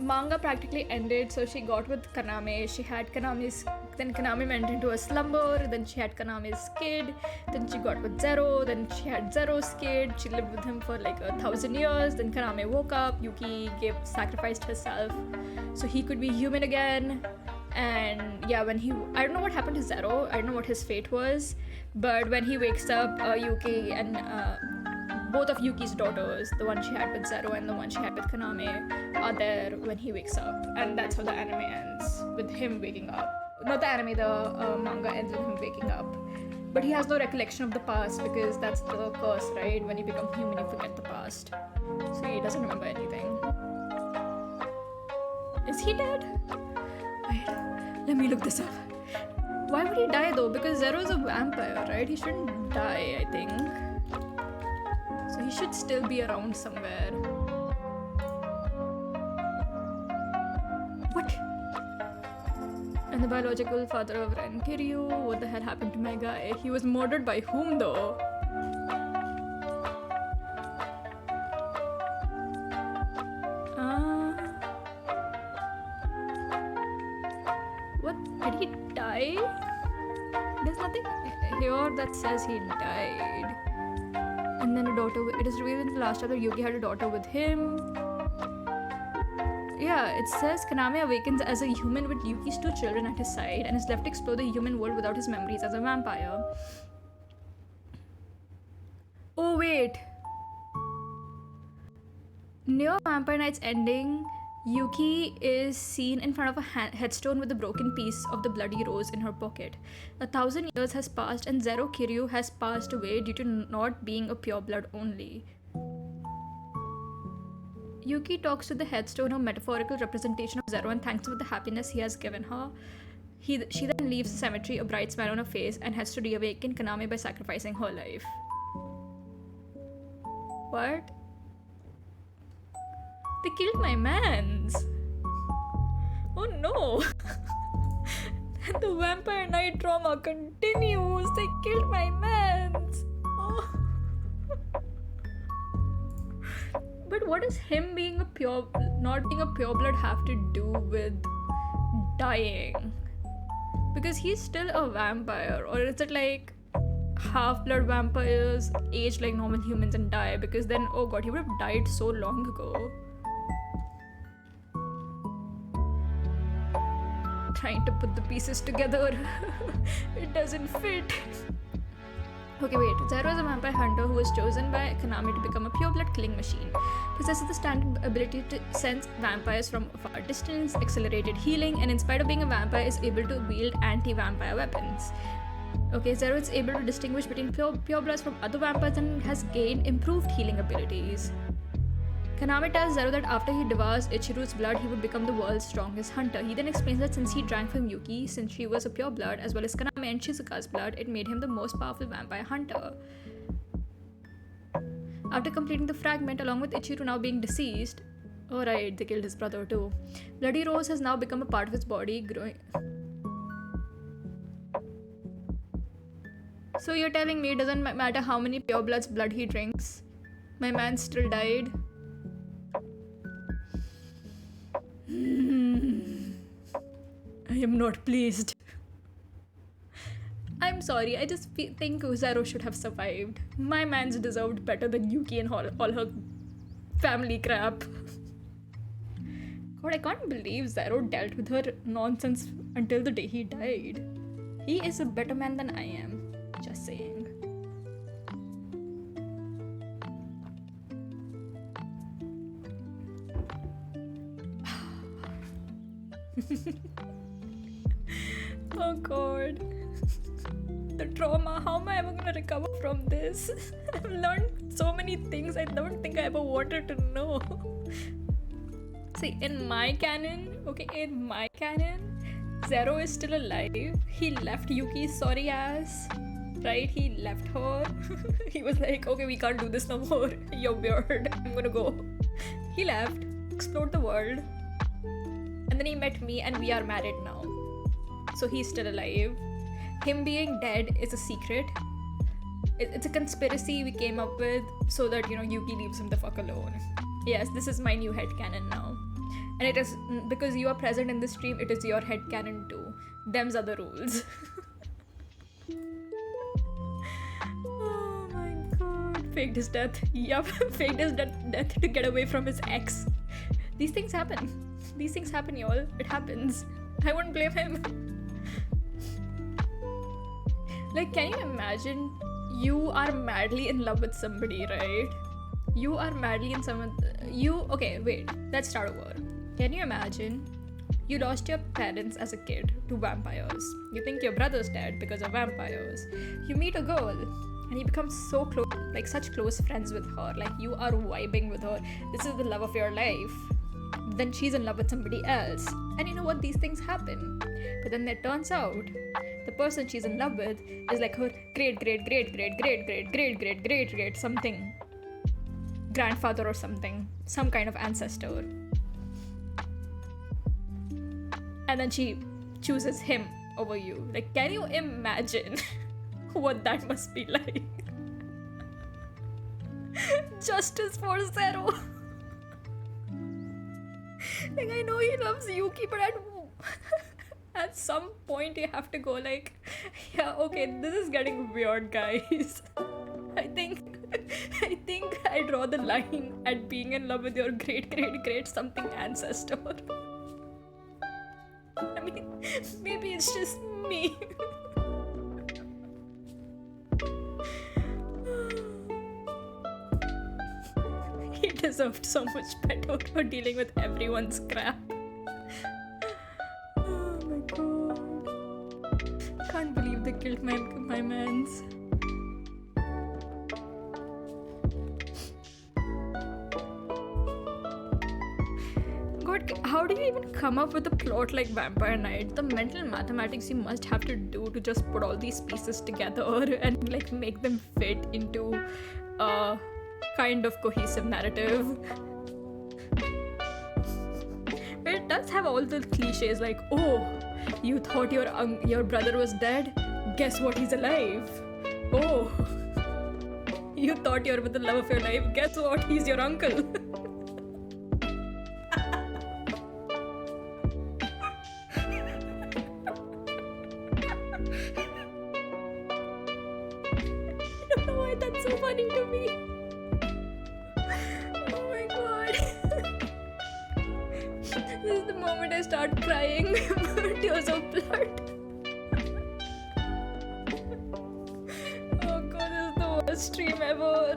Speaker 1: manga practically ended, so she got with Kaname, she had then Kaname went into a slumber, then she had Kaname's kid, then she got with Zero, then she had Zero's kid, she lived with him for like 1,000 years, then Kaname woke up, Yuki sacrificed herself so he could be human again, And yeah, I don't know what happened to Zero. I don't know what his fate was, but when he wakes up, Yuki and both of Yuki's daughters, the one she had with Zero and the one she had with Kaname, are there when he wakes up, and that's how the anime ends, with him waking up. Not the anime, the manga ends with him waking up. But he has no recollection of the past because that's the curse, right? When you become human, you forget the past. So he doesn't remember anything. Is he dead? Wait, let me look this up. Why would he die though? Because Zero is a vampire, right? He shouldn't die, I think. So he should still be around somewhere. What? And the biological father of Ren Kiryu. What the hell happened to my guy? He was murdered by whom though? What? Did he die? There's nothing here that says he died. And then a daughter. It is revealed in the last chapter Yuki had a daughter with him. Yeah, it says Kaname awakens as a human with Yuki's 2 children at his side and is left to explore the human world without his memories as a vampire. Oh wait. Near Vampire Knight's ending, Yuki is seen in front of a headstone with a broken piece of the bloody rose in her pocket. 1,000 years has passed and Zero Kiryu has passed away due to not being a pureblood only. Yuki talks to the headstone, a metaphorical representation of Zero, and thanks him for the happiness he has given her. She then leaves the cemetery, a bright smile on her face, and has to reawaken Kaname by sacrificing her life. What? They killed my mans! Oh no! And the Vampire Knight trauma continues! They killed my mans! Oh. But what does him being not being a pureblood have to do with dying? Because he's still a vampire, or is it like half-blood vampires age like normal humans and die? Because then, oh god, he would have died so long ago. Trying to put the pieces together. It doesn't fit. Okay, wait. Zero is a vampire hunter who was chosen by Kaname to become a pureblood killing machine. Possesses the standard ability to sense vampires from a far distance, accelerated healing, and in spite of being a vampire, is able to wield anti-vampire weapons. Okay, Zero is able to distinguish between purebloods from other vampires and has gained improved healing abilities. Kaname tells Zero that after he devours Ichiru's blood, he would become the world's strongest hunter. He then explains that since he drank from Yuki, since she was a pureblood, as well as Kaname and Shizuka's blood, it made him the most powerful vampire hunter. After completing the fragment, along with Ichiru now being deceased, alright, they killed his brother too. Bloody Rose has now become a part of his body, growing. So you're telling me it doesn't matter how many pureblood's blood he drinks? My man still died? I am not pleased. I'm sorry, I just think Zero should have survived. My man's deserved better than Yuki and all her family crap. God, I can't believe Zero dealt with her nonsense until the day he died. He is a better man than I am. Just saying. Oh god. The trauma. How am I ever gonna recover from this? I've learned so many things I don't think I ever wanted to know. See, in my canon, Zero is still alive. He left Yuki's sorry ass. Right? He left her. He was like, okay, we can't do this no more. You're weird. I'm gonna go. He left, explored the world. And then he met me and we are married now. So he's still alive. Him being dead is a secret. It's a conspiracy we came up with so that, Yuki leaves him the fuck alone. Yes, this is my new headcanon now. And it is, because you are present in this stream, it is your headcanon too. Them's are the rules. Oh my god. Faked his death. Yup, faked his death to get away from his ex. These things happen. These things happen, y'all. It happens. I wouldn't blame him. Like, can you imagine you are madly in love with somebody, right? You are madly in someone. Okay, wait, let's start over. Can you imagine you lost your parents as a kid to vampires? You think your brother's dead because of vampires. You meet a girl and you become so close, like such close friends with her. Like, you are vibing with her. This is the love of your life. Then she's in love with somebody else. And you know what? These things happen. But then it turns out the person she's in love with is like her great something grandfather or something, some kind of ancestor. And then she chooses him over you. Like, can you imagine what that must be like? Justice for Zero. Like, I know he loves Yuki, but at some point you have to go like, yeah, okay, this is getting weird, guys. I think I draw the line at being in love with your great something ancestor. I mean, maybe it's just me. He deserved so much better for dealing with everyone's crap. Oh my god. Can't believe they killed my mans. God, how do you even come up with a plot like Vampire Night? The mental mathematics you must have to do to just put all these pieces together and like make them fit into a kind of cohesive narrative. But it does have all the cliches like, oh, you thought your brother was dead? Guess what? He's alive. Oh, you thought you were with the love of your life? Guess what? He's your uncle. I don't know why that's so funny to me. Oh my god. This is the moment I start crying. Tears of blood. Oh god, this is the worst stream ever.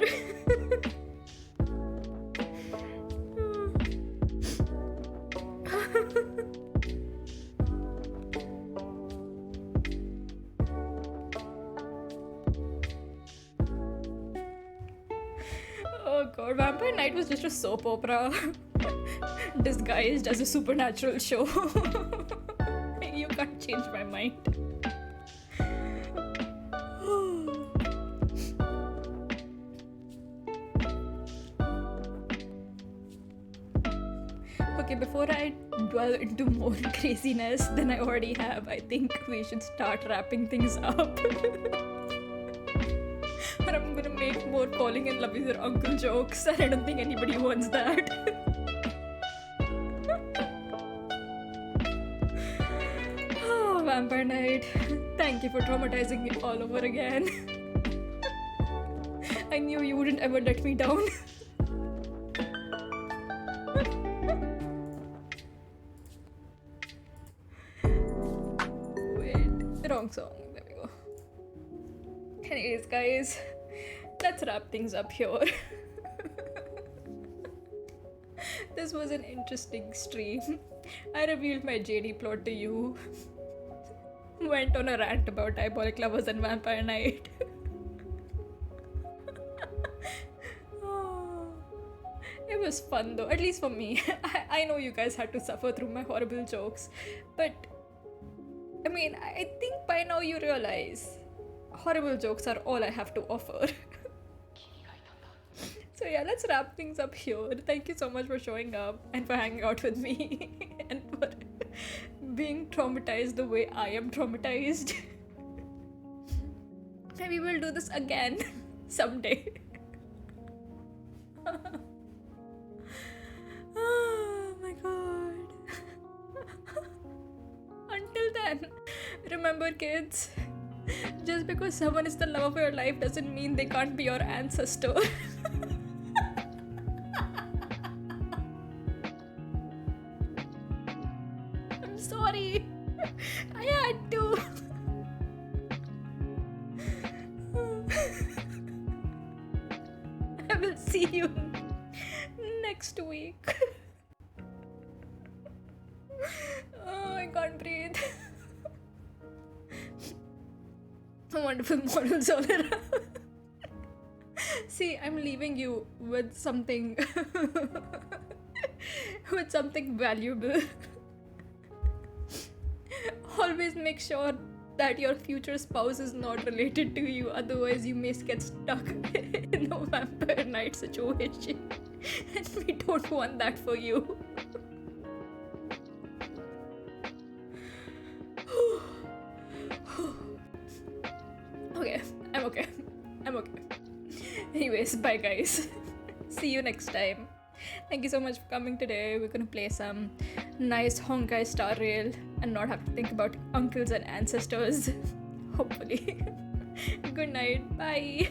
Speaker 1: Oh god, Vampire Night was just a soap opera disguised as a supernatural show. You can't change my mind. Okay, before I dwell into more craziness than I already have, I think we should start wrapping things up. Or I'm gonna make more calling in love with your uncle jokes, and I don't think anybody wants that. Oh, Vampire Night. Thank you for traumatizing me all over again. I knew you wouldn't ever let me down. Wait, wrong song. There we go. Anyways, guys, let's wrap things up here. This was an interesting stream. I revealed my JD plot to you. Went on a rant about diabolic lovers and Vampire Night. Oh, it was fun though, at least for me. I know you guys had to suffer through my horrible jokes, but I mean, I think by now you realize horrible jokes are all I have to offer. So yeah, let's wrap things up here. Thank you so much for showing up and for hanging out with me and for being traumatized the way I am traumatized. Maybe we'll do this again someday. Oh my god. Until then, remember kids, just because someone is the love of your life doesn't mean they can't be your ancestor. I'm sorry. I had to. I will see you next week. Oh, I can't breathe. Wonderful models all around. See, I'm leaving you with something with something valuable. Always make sure that your future spouse is not related to you, otherwise you may get stuck in a vampire night situation. And we don't want that for you. Okay, I'm okay. Anyways, bye guys. See you next time. Thank you so much for coming today. We're gonna play some nice Honkai Star Rail and not have to think about uncles and ancestors. Hopefully. Good night. Bye.